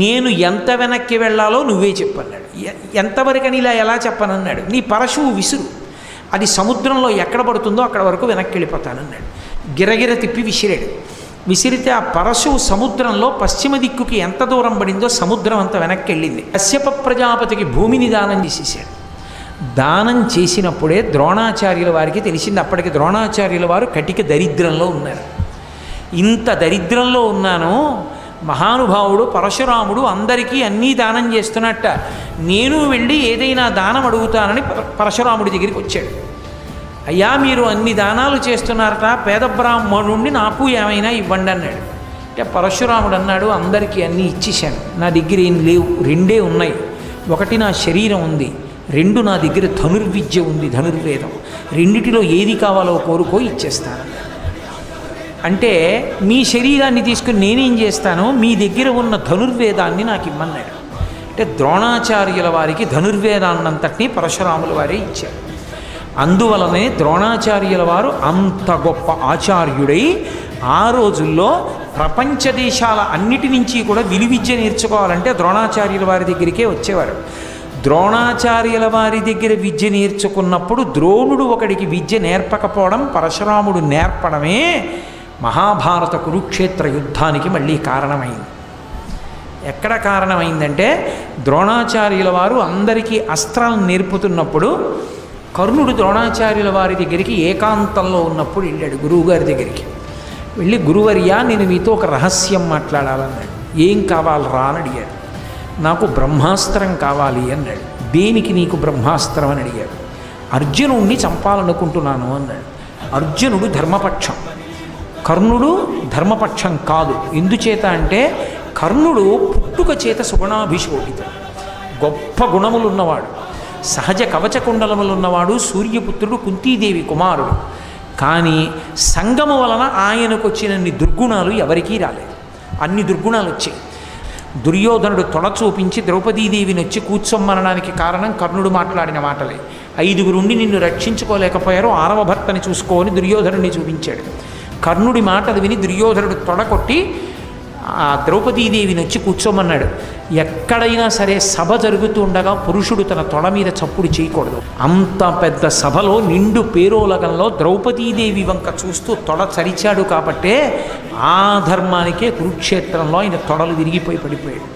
నేను ఎంత వెనక్కి వెళ్ళాలో నువ్వే చెప్పన్నాడు. ఎంతవరకని ఇలా ఎలా చెప్పనన్నాడు. నీ పరశువు విసురు, అది సముద్రంలో ఎక్కడ పడుతుందో అక్కడ వరకు వెనక్కి వెళ్ళిపోతానన్నాడు. గిరగిర తిప్పి విసిరాడు. విసిరితే ఆ పరశువు సముద్రంలో పశ్చిమ దిక్కుకి ఎంత దూరం పడిందో సముద్రం అంత వెనక్కి వెళ్ళింది. కశ్యప ప్రజాపతికి భూమిని దానం చేసేసాడు. దానం చేసినప్పుడే ద్రోణాచార్యుల వారికి తెలిసింది. అప్పటికి ద్రోణాచార్యుల వారు కటిక దరిద్రంలో ఉన్నారు. ఇంత దరిద్రంలో ఉన్నాను, మహానుభావుడు పరశురాముడు అందరికీ అన్నీ దానం చేస్తున్నట్ట, నేను వెళ్ళి ఏదైనా దానం అడుగుతానని పరశురాముడి దగ్గరికి వచ్చాడు. అయ్యా, మీరు అన్ని దానాలు చేస్తున్నారట, పేద బ్రాహ్మణుణ్ణి నాకు ఏమైనా ఇవ్వండి అన్నాడు. అంటే పరశురాముడు అన్నాడు, అందరికీ అన్నీ ఇచ్చేశాను, నా దగ్గర ఏం లేవు, 2 ఉన్నాయి. ఒకటి నా శరీరం ఉంది, 2 నా దగ్గర ధనుర్విద్య ఉంది, ధనుర్వేదం. 2 ఏది కావాలో కోరుకో, ఇచ్చేస్తాను. అంటే మీ శరీరాన్ని తీసుకుని నేనేం చేస్తాను, మీ దగ్గర ఉన్న ధనుర్వేదాన్ని నాకు ఇమ్మన్నాడు. అంటే ద్రోణాచార్యుల వారికి ధనుర్వేదాన్నంతటినీ పరశురాముల వారే ఇచ్చారు. అందువలనే ద్రోణాచార్యుల వారు అంత గొప్ప ఆచార్యుడై ఆ రోజుల్లో ప్రపంచ దేశాల అన్నిటి నుంచి కూడా విలువిద్య నేర్చుకోవాలంటే ద్రోణాచార్యుల వారి దగ్గరికే వచ్చేవారు. ద్రోణాచార్యుల వారి దగ్గర విద్య నేర్చుకున్నప్పుడు ద్రోణుడు ఒకడికి విద్య నేర్పకపోవడం, పరశురాముడు నేర్పడమే మహాభారత కురుక్షేత్ర యుద్ధానికి మళ్ళీ కారణమైంది. ఎక్కడ కారణమైందంటే ద్రోణాచార్యుల వారు అందరికీ అస్త్రాలను నేర్పుతున్నప్పుడు కర్ణుడు ద్రోణాచార్యుల వారి దగ్గరికి ఏకాంతంలో ఉన్నప్పుడు వెళ్ళాడు గురువుగారి దగ్గరికి. వెళ్ళి, గురువర్యా, నేను మీతో ఒక రహస్యం మాట్లాడాలన్నాడు. ఏం కావాలరా అని అడిగాడు. నాకు బ్రహ్మాస్త్రం కావాలి అన్నాడు. దేనికి నీకు బ్రహ్మాస్త్రం అని అడిగాడు. అర్జునుడిని చంపాలనుకుంటున్నాను అన్నాడు. అర్జునుడు ధర్మపక్షం, కర్ణుడు ధర్మపక్షం కాదు. ఎందుచేత అంటే కర్ణుడు పుట్టుక చేత సుగుణాభిషోభితుడు, గొప్ప గుణములున్నవాడు, సహజ కవచ కుండలములున్నవాడు, సూర్యపుత్రుడు, కుంతీదేవి కుమారుడు. కానీ సంగము వలన ఆయనకు వచ్చినన్ని దుర్గుణాలు ఎవరికీ రాలేదు. అన్ని దుర్గుణాలు వచ్చాయి. దుర్యోధనుడు తొడ చూపించి ద్రౌపదీదేవిని వచ్చి కూర్చొమ్మనడానికి కారణం కర్ణుడు మాట్లాడిన మాటలే. 5 నిన్ను రక్షించుకోలేకపోయారు, 6వ భర్తని చూసుకోని దుర్యోధనుడిని చూపించాడు. కర్ణుడి మాటలు విని దుర్యోధనుడు తొడకొట్టి ఆ ద్రౌపదీదేవిని వచ్చి కూర్చోమన్నాడు. ఎక్కడైనా సరే సభ జరుగుతూ ఉండగా పురుషుడు తన తొడ మీద చప్పుడు చేయకూడదు. అంత పెద్ద సభలో నిండు పేరోలగంలో ద్రౌపదీదేవి వంక చూస్తూ తొడ చరిచాడు కాబట్టే ఆ ధర్మానికే కురుక్షేత్రంలో ఆయన తొడలు విరిగిపోయి పడిపోయాడు.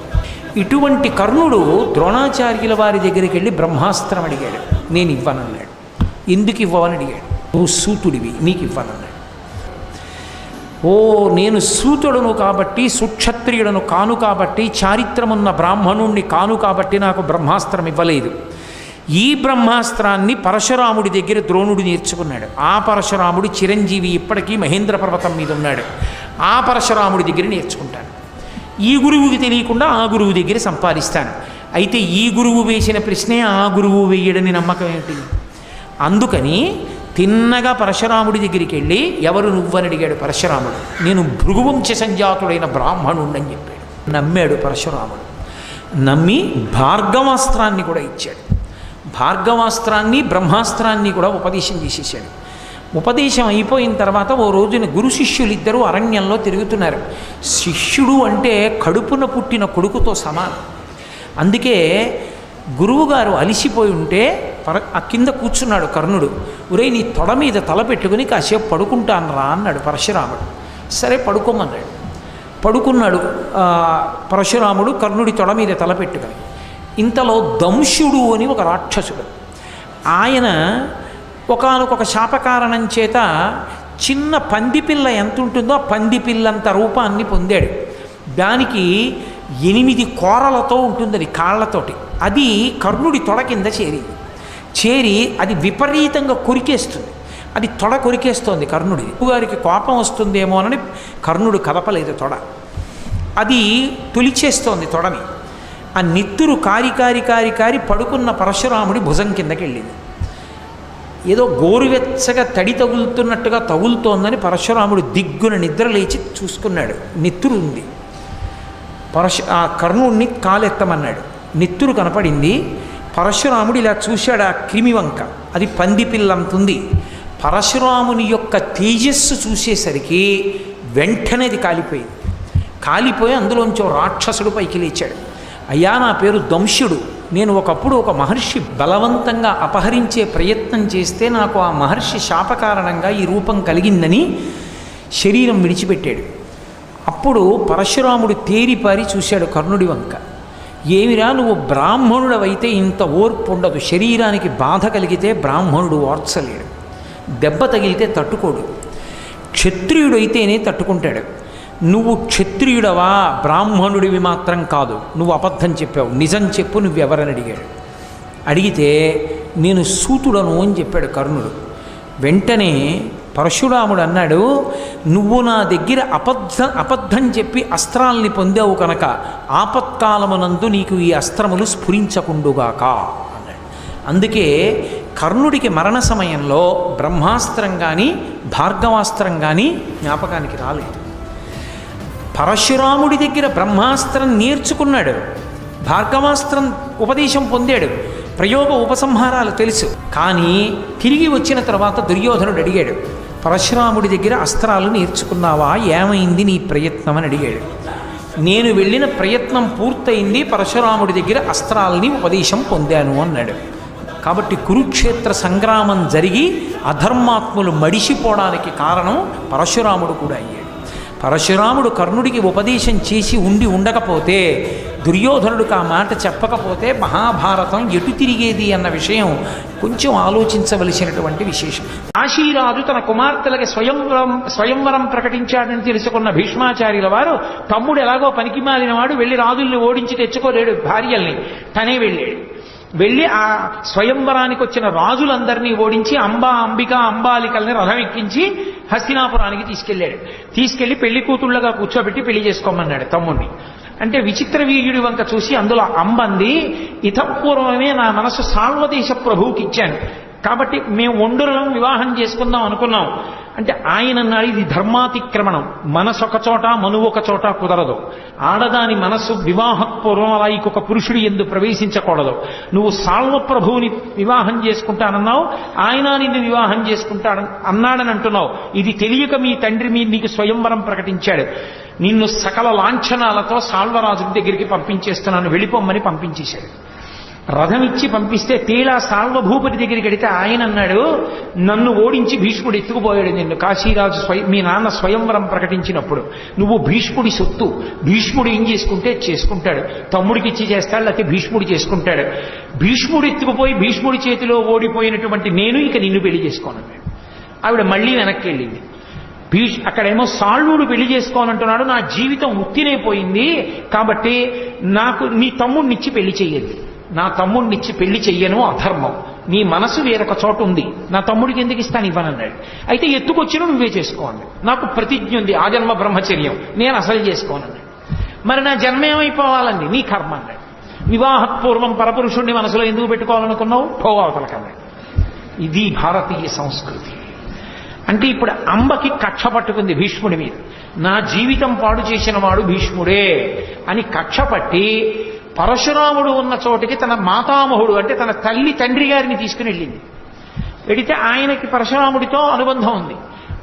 ఇటువంటి కర్ణుడు ద్రోణాచార్యుల వారి దగ్గరికి వెళ్ళి బ్రహ్మాస్త్రం అడిగాడు. నేను ఇవ్వనన్నాడు. ఎందుకు ఇవ్వవని అడిగాడు. నువ్వు సూతుడివి, నీకు ఇవ్వనన్నాడు. ఓ నేను సూతుడను కాబట్టి, సుక్షత్రియుడను కాను కాబట్టి, చారిత్రమున్న బ్రాహ్మణుణ్ణి కాను కాబట్టి నాకు బ్రహ్మాస్త్రం ఇవ్వలేదు. ఈ బ్రహ్మాస్త్రాన్ని పరశురాముడి దగ్గర ద్రోణుడు నేర్చుకున్నాడు. ఆ పరశురాముడు చిరంజీవి, ఇప్పటికీ మహేంద్ర పర్వతం మీద ఉన్నాడు. ఆ పరశురాముడి దగ్గర నేర్చుకుంటాను. ఈ గురువుకి తెలియకుండా ఆ గురువు దగ్గర సంపాదిస్తాను. అయితే ఈ గురువు వేసిన ప్రశ్నే ఆ గురువు వేయడని నమ్మకం ఏంటి? అందుకని తిన్నగా పరశురాముడి దగ్గరికి వెళ్ళి ఎవరు నువ్వని అడిగాడు పరశురాముడు. నేను భృగువంశ సంజాతుడైన బ్రాహ్మణుణ్ణని చెప్పాడు. నమ్మాడు పరశురాముడు. నమ్మి భార్గవాస్త్రాన్ని కూడా ఇచ్చాడు. భార్గవాస్త్రాన్ని బ్రహ్మాస్త్రాన్ని కూడా ఉపదేశం చేసేసాడు. ఉపదేశం అయిపోయిన తర్వాత ఓ రోజున గురు శిష్యులిద్దరూ అరణ్యంలో తిరుగుతున్నారు. శిష్యుడు అంటే కడుపున పుట్టిన కొడుకుతో సమానం. అందుకే గురువుగారు అలిసిపోయి ఉంటే ఆ కింద కూర్చున్నాడు కర్ణుడు. ఒరేయ్, నీ తొడ మీద తల పెట్టుకుని కాసేపు పడుకుంటాను రా అన్నాడు పరశురాముడు. సరే పడుకోమన్నాడు. పడుకున్నాడు పరశురాముడు కర్ణుడి తొడ మీద తల పెట్టుకుని. ఇంతలో దంశుడు అని ఒక రాక్షసుడు, ఆయన ఒకానొక శాపకారణం చేత చిన్న పందిపిల్ల ఎంత ఉంటుందో ఆ పందిపిల్లంత రూపాన్ని పొందాడు. దానికి 8 కోరలతో ఉంటుంది, అది కాళ్ళతోటి. అది కర్ణుడి తొడ కింద చేరి అది విపరీతంగా కొరికేస్తుంది. అది తొడ కొరికేస్తోంది కర్ణుడి. గారికి కోపం వస్తుందేమోనని కర్ణుడు కదపలేదు తొడ. అది తొలిచేస్తోంది తొడని. ఆ నెత్తురు కారి పడుకున్న పరశురాముడి భుజం కిందకి వెళ్ళింది. ఏదో గోరువెచ్చగా తడి తగులుతున్నట్టుగా తగులుతోందని పరశురాముడు దిగ్గున నిద్ర లేచి చూసుకున్నాడు. నెత్తురు ఉంది. ఆ కర్ణుడిని కాలెత్తమన్నాడు. నెత్తురు కనపడింది. పరశురాముడు ఇలా చూశాడు. ఆ క్రిమి వంక, అది పందిపిల్లంతుంది. పరశురాముని యొక్క తేజస్సు చూసేసరికి వెంటనే అది కాలిపోయి అందులోంచి రాక్షసుడు పైకి లేచాడు. అయ్యా, నా పేరు దంశుడు. నేను ఒకప్పుడు ఒక మహర్షి బలవంతంగా అపహరించే ప్రయత్నం చేస్తే నాకు ఆ మహర్షి శాపకారణంగా ఈ రూపం కలిగిందని శరీరం విడిచిపెట్టాడు. అప్పుడు పరశురాముడు తేరిపారి చూశాడు కర్ణుడి వంక. ఏమిరా, నువ్వు బ్రాహ్మణుడవైతే ఇంత ఓర్పు ఉండదు. శరీరానికి బాధ కలిగితే బ్రాహ్మణుడు ఓర్చలేడు, దెబ్బ తగిలితే తట్టుకోడు. క్షత్రియుడైతేనే తట్టుకుంటాడు. నువ్వు క్షత్రియుడవా, బ్రాహ్మణుడివి మాత్రం కాదు. నువ్వు అబద్ధం చెప్పావు, నిజం చెప్పు, నువ్వెవరని అడిగాడు. అడిగితే నేను సూతుడను అని చెప్పాడు కర్ణుడు. వెంటనే పరశురాముడు అన్నాడు, నువ్వు నా దగ్గర అబద్ధం చెప్పి అస్త్రాల్ని పొందావు కనుక ఆపత్కాలమునందు నీకు ఈ అస్త్రములు స్ఫురించకుండుగాక అన్నాడు. అందుకే కర్ణుడికి మరణ సమయంలో బ్రహ్మాస్త్రం కానీ భార్గవాస్త్రం కానీ జ్ఞాపకానికి రాలేదు. పరశురాముడి దగ్గర బ్రహ్మాస్త్రం నేర్చుకున్నాడు, భార్గవాస్త్రం ఉపదేశం పొందాడు, ప్రయోగ ఉపసంహారాలు తెలుసు. కానీ తిరిగి వచ్చిన తర్వాత దుర్యోధనుడు అడిగాడు, పరశురాముడి దగ్గర అస్త్రాలు నేర్చుకున్నావా, ఏమైంది నీ ప్రయత్నం అని అడిగాడు. నేను వెళ్ళిన ప్రయత్నం పూర్తయింది, పరశురాముడి దగ్గర అస్త్రాలని ఉపదేశం పొందాను అన్నాడు. కాబట్టి కురుక్షేత్ర సంగ్రామం జరిగి అధర్మాత్ములు మడిసిపోవడానికి కారణం పరశురాముడు కూడా అయ్యాడు. పరశురాముడు కర్ణుడికి ఉపదేశం చేసి ఉండకపోతే, దుర్యోధనుడికి ఆ మాట చెప్పకపోతే మహాభారతం ఎటు తిరిగేది అన్న విషయం కొంచెం ఆలోచించవలసినటువంటి విశేషం. కాశీరాజు తన కుమార్తెలకి స్వయంవరం ప్రకటించాడని తెలుసుకున్న భీష్మాచార్యుల వారు, తమ్ముడు ఎలాగో పనికి మాలినవాడు, వెళ్ళి రాజుల్ని ఓడించి తెచ్చుకోలేడు భార్యల్ని, తనే వెళ్ళి ఆ స్వయంవరానికి వచ్చిన రాజులందరినీ ఓడించి అంబికా అంబాలికల్ని రథం ఎక్కించి హస్తినాపురానికి తీసుకెళ్ళి పెళ్లి కూతుళ్ళగా కూర్చోబెట్టి పెళ్లి చేసుకోమన్నాడు తమ్ముడిని. అంటే విచిత్ర వీర్యుడి వంక చూసి అందులో అంబంది, ఇతపూర్వమే నా మనసు సాల్వదేశ ప్రభువుకి ఇచ్చాను కాబట్టి మేము ఒండులను వివాహం చేసుకుందాం అనుకున్నాం. అంటే ఆయన అన్నాడు, ఇది ధర్మాతిక్రమణం, మనసు ఒక చోట మనువు ఒక చోట కుదరదు. ఆడదాని మనస్సు వివాహపూర్వం అలా ఇంకొక పురుషుడి యందు ప్రవేశించకూడదు. నువ్వు సాల్వ ప్రభువుని వివాహం చేసుకుంటానన్నావు, ఆయన నిన్ను వివాహం అన్నాడని అంటున్నావు. ఇది తెలియక మీ తండ్రి నీకు స్వయంవరం ప్రకటించాడు. నిన్ను సకల లాంఛనాలతో సాల్వరాజు దగ్గరికి పంపించేస్తున్నాను, వెళ్ళిపోమ్మని పంపించేశాడు. రథం ఇచ్చి పంపిస్తే తీరా సాల్వభూపతి దగ్గరికి వెడితే ఆయన అన్నాడు, నన్ను ఓడించి భీష్ముడు ఎత్తుకుపోయాడు నిన్ను. కాశీరాజు మీ నాన్న స్వయంవరం ప్రకటించినప్పుడు నువ్వు భీష్ముడి సొత్తు, భీష్ముడు ఏం చేసుకుంటే చేసుకుంటాడు, తమ్ముడికి ఇచ్చి చేస్తాడు, లేకపోతే భీష్ముడు చేసుకుంటాడు. భీష్ముడు ఎత్తుకుపోయి భీష్ముడి చేతిలో ఓడిపోయినటువంటి నేను ఇక నిన్ను పెళ్లి చేసుకోనన్నాడు. ఆవిడ మళ్ళీ వెనక్కి వెళ్ళింది. అక్కడేమో సాల్వుడు పెళ్లి చేసుకోనంటున్నాడు, నా జీవితం ఉత్తినైపోయింది, కాబట్టి నాకు నీ తమ్ముడినిచ్చి పెళ్లి చెయ్యదు, నా తమ్ముడినిచ్చి పెళ్లి చెయ్యను, అధర్మం, నీ మనసు వేరొక చోట ఉంది, నా తమ్ముడికి ఎందుకు ఇస్తాను ఇవ్వనన్నాడు. అయితే ఎత్తుకొచ్చిన నువ్వే చేసుకోండి, నాకు ప్రతిజ్ఞ ఉంది ఆజన్మ బ్రహ్మచర్యం, నేను అసలు చేసుకోనన్నాడు. మరి నా జన్మ ఏమైపోవాలండి, నీ కర్మ అన్నాడు. వివాహపూర్వం పరపురుషుణ్ణి మనసులో ఎందుకు పెట్టుకోవాలనుకున్నావు, భోగావతలకన్నాడు. ఇది భారతీయ సంస్కృతి. అంటే ఇప్పుడు అంబకి కక్ష పట్టుకుంది భీష్ముడి మీద, నా జీవితం పాడు చేసిన వాడు భీష్ముడే అని కక్ష పట్టి పరశురాముడు ఉన్న చోటికి తన మాతామహుడు అంటే తన తల్లి తండ్రి గారిని తీసుకుని వెళ్ళింది. వెడితే ఆయనకి పరశురాముడితో అనుబంధం ఉంది.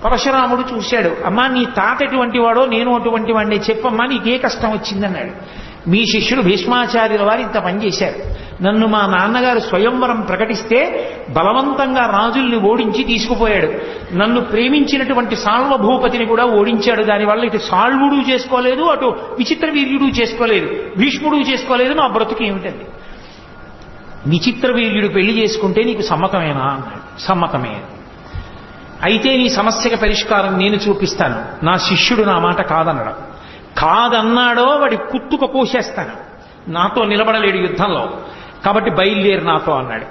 పరశురాముడు చూశాడు, అమ్మా నీ తాత ఎటువంటి వాడో నేను అటువంటి వాడిని, చెప్పమ్మా నీకే కష్టం వచ్చిందన్నాడు. మీ శిష్యుడు భీష్మాచార్యుల వారు ఇంత పనిచేశారు, నన్ను మా నాన్నగారు స్వయంవరం ప్రకటిస్తే బలవంతంగా రాజుల్ని ఓడించి తీసుకుపోయాడు, నన్ను ప్రేమించినటువంటి సాల్వభూపతిని కూడా ఓడించాడు, దానివల్ల ఇటు సాల్వుడు చేసుకోలేదు, అటు విచిత్ర వీర్యుడు చేసుకోలేదు, భీష్ముడు చేసుకోలేదు, నా బ్రతుకు ఏమిటండి. విచిత్ర వీర్యుడు పెళ్లి చేసుకుంటే నీకు సమ్మతమేనా అన్నాడు. సమ్మతమే. అయితే నీ సమస్యకి పరిష్కారం నేను చూపిస్తాను, నా శిష్యుడు నా మాట కాదనడం. కాదన్నాడో వాడి కుత్తుక కోసేస్తాను, నాతో నిలబడలేడు యుద్ధంలో, కాబట్టి బయలుదేరు నాతో అన్నాడు.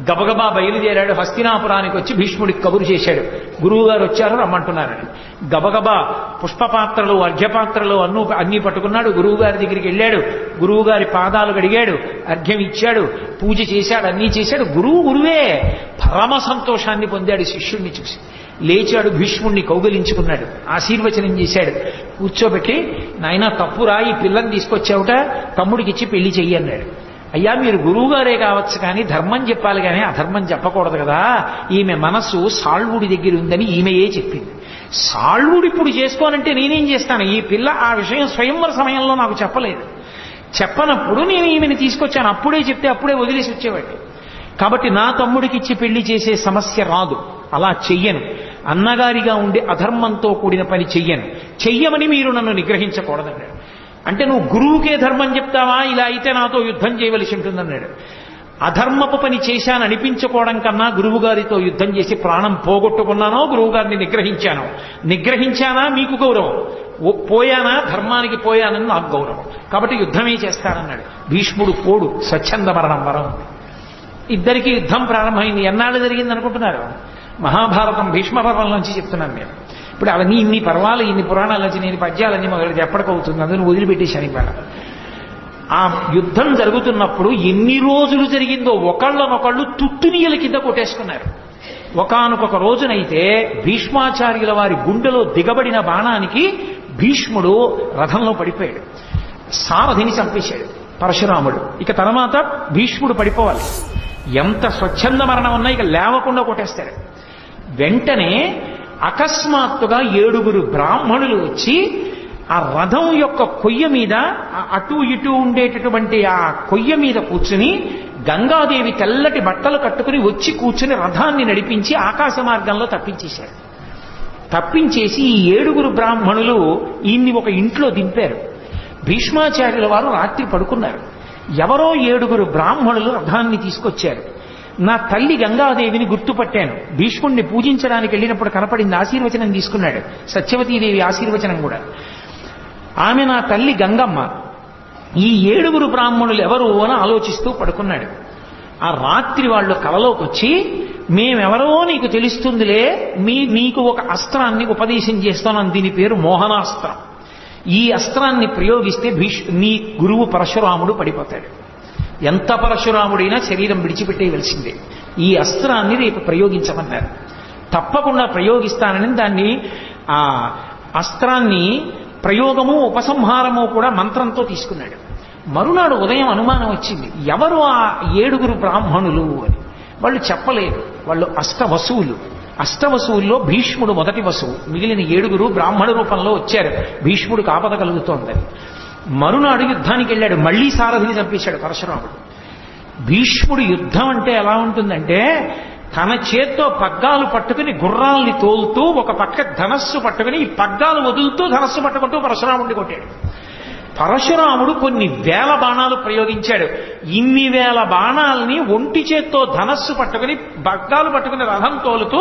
గబగబా బయలుదేరాడు. హస్తినాపురానికి వచ్చి భీష్ముడికి కబురు చేశాడు, గురువుగారు వచ్చారు రమ్మంటున్నారని. గబగబా పుష్పపాత్రలు అర్ఘ్యపాత్రలు అన్నీ పట్టుకున్నాడు. గురువుగారి దగ్గరికి వెళ్ళాడు, గురువుగారి పాదాలు గడిగాడు, అర్ఘ్యం ఇచ్చాడు, పూజ చేశాడు, అన్నీ చేశాడు. గురువే పరమ సంతోషాన్ని పొందాడు శిష్యుణ్ణి చూసి. లేచాడు, భీష్ముణ్ణి కౌగలించుకున్నాడు, ఆశీర్వచనం చేశాడు, కూర్చోబెట్టి నాయనా తప్పురా, ఈ పిల్లని తీసుకొచ్చావుట, తమ్ముడికి ఇచ్చి పెళ్లి చెయ్యి అన్నాడు. అయ్యా మీరు గురువుగారే కావచ్చు కానీ ధర్మం చెప్పాలి కానీ అధర్మం చెప్పకూడదు కదా, ఈమె మనసు సాల్వుడి దగ్గర ఉందని ఈమెయే చెప్పింది. సాల్వుడు ఇప్పుడు చేసుకోనంటే నేనేం చేస్తాను, ఈ పిల్ల ఆ విషయం స్వయంవర సమయంలో నాకు చెప్పలేదు, చెప్పనప్పుడు నేను ఈమెను తీసుకొచ్చాను, అప్పుడే చెప్తే అప్పుడే వదిలేసి వచ్చేవాడు. కాబట్టి నా తమ్ముడికి ఇచ్చి పెళ్లి చేసే సమస్య రాదు, అలా చెయ్యను, అన్నగారిగా ఉండి అధర్మంతో కూడిన పని చెయ్యమని మీరు నన్ను నిగ్రహించకూడదన్నాడు. అంటే నువ్వు గురువుకే ధర్మం చెప్తావా, ఇలా అయితే నాతో యుద్ధం చేయవలసి ఉంటుందన్నాడు. అధర్మపు పని చేశాను అనిపించుకోవడం కన్నా గురువు గారితో యుద్ధం చేసి ప్రాణం పోగొట్టుకున్నానో, గురువు గారిని నిగ్రహించానా మీకు గౌరవం, పోయానా ధర్మానికి పోయానని నాకు గౌరవం, కాబట్టి యుద్ధమే చేస్తానన్నాడు. భీష్ముడు పోడు, స్వచ్ఛంద మరణం వరం. ఇద్దరికి యుద్ధం ప్రారంభమైంది. ఎన్నాళ్ళు జరిగింది అనుకుంటున్నారు? మహాభారతం భీష్మ పర్వం నుంచి చెప్తున్నాను నేను. ఇప్పుడు అవన్నీ ఇన్ని పర్వాలు, ఇన్ని పురాణాల నుంచి నేను పద్యాలన్నీ మొదలు ఎప్పటికవుతుంది, అందులో వదిలిపెట్టేశాను. ఇవాళ ఆ యుద్ధం జరుగుతున్నప్పుడు ఎన్ని రోజులు జరిగిందో ఒకళ్ళనొకళ్ళు తుత్తునీయల కింద కొట్టేసుకున్నారు. ఒకానొక రోజునైతే భీష్మాచార్యుల వారి గుండెలో దిగబడిన బాణానికి భీష్ముడు రథంలో పడిపోయాడు, సారథిని చంపేశాడు పరశురాముడు. ఇక తర్వాత భీష్ముడు పడిపోవాలి. ఎంత స్వచ్ఛంద మరణం ఉన్నా ఇక లేవకుండా కొట్టేస్తాడు. వెంటనే అకస్మాత్తుగా 7 బ్రాహ్మణులు వచ్చి ఆ రథం యొక్క కొయ్య మీద, అటు ఇటు ఉండేటటువంటి ఆ కొయ్య మీద కూర్చుని, గంగాదేవి తెల్లటి బట్టలు కట్టుకుని వచ్చి కూర్చుని రథాన్ని నడిపించి ఆకాశ మార్గంలో తప్పించేశారు. తప్పించేసి ఈ 7 బ్రాహ్మణులు ఈయన్ని ఒక ఇంట్లో దింపారు. భీష్మాచార్యుల వారు రాత్రి పడుకున్నారు. ఎవరో 7 బ్రాహ్మణులు రథాన్ని తీసుకొచ్చారు. నా తల్లి గంగాదేవిని గుర్తుపట్టాను, భీష్ముడిని పూజించడానికి వెళ్ళినప్పుడు కనపడింది, ఆశీర్వచనం తీసుకున్నాడు, సత్యవతీదేవి ఆశీర్వచనం కూడా. ఆమె నా తల్లి గంగమ్మ. ఈ 7 బ్రాహ్మణులు ఎవరు అని ఆలోచిస్తూ పడుకున్నాడు. ఆ రాత్రి వాళ్ళు కలలోకి వచ్చి, మేమెవరో నీకు తెలుస్తుందిలే, నీకు ఒక అస్త్రాన్ని ఉపదేశం చేస్తాను, దీని పేరు మోహనాస్త్రం, ఈ అస్త్రాన్ని ప్రయోగిస్తే నీ గురువు పరశురాముడు పడిపోతాడు, ఎంత పరశురాముడైనా శరీరం విడిచిపెట్టేయవలసిందే, ఈ అస్త్రాన్ని రేపు ప్రయోగించమన్నారు. తప్పకుండా ప్రయోగిస్తానని దాన్ని ఆ అస్త్రాన్ని ప్రయోగము ఉపసంహారము కూడా మంత్రంతో తీసుకున్నాడు. మరునాడు ఉదయం అనుమానం వచ్చింది, ఎవరు ఆ 7 బ్రాహ్మణులు అని. వాళ్ళు చెప్పలేదు, వాళ్ళు అష్టవసువులు. అష్టవసువుల్లో భీష్ముడు మొదటి వసువు, మిగిలిన 7 బ్రాహ్మణ రూపంలో వచ్చారు, భీష్ముడికి ఆపద కలుగుతోందని. మరునాడు యుద్ధానికి వెళ్ళాడు, మళ్లీ సారథిని చంపేశాడు పరశురాముడు. భీష్ముడు యుద్ధం అంటే ఎలా ఉంటుందంటే తన చేత్తో పగ్గాలు పట్టుకుని గుర్రాల్ని తోలుతూ ఒక పక్క ధనస్సు పట్టుకుని ఈ పగ్గాలు వదులుతూ ధనస్సు పట్టుకుంటూ పరశురాముడిని కొట్టాడు. పరశురాముడు కొన్ని వేల బాణాలు ప్రయోగించాడు. ఇన్ని వేల బాణాలని ఒంటి చేత్తో ధనస్సు పట్టుకుని పగ్గాలు పట్టుకుని రథం తోలుతూ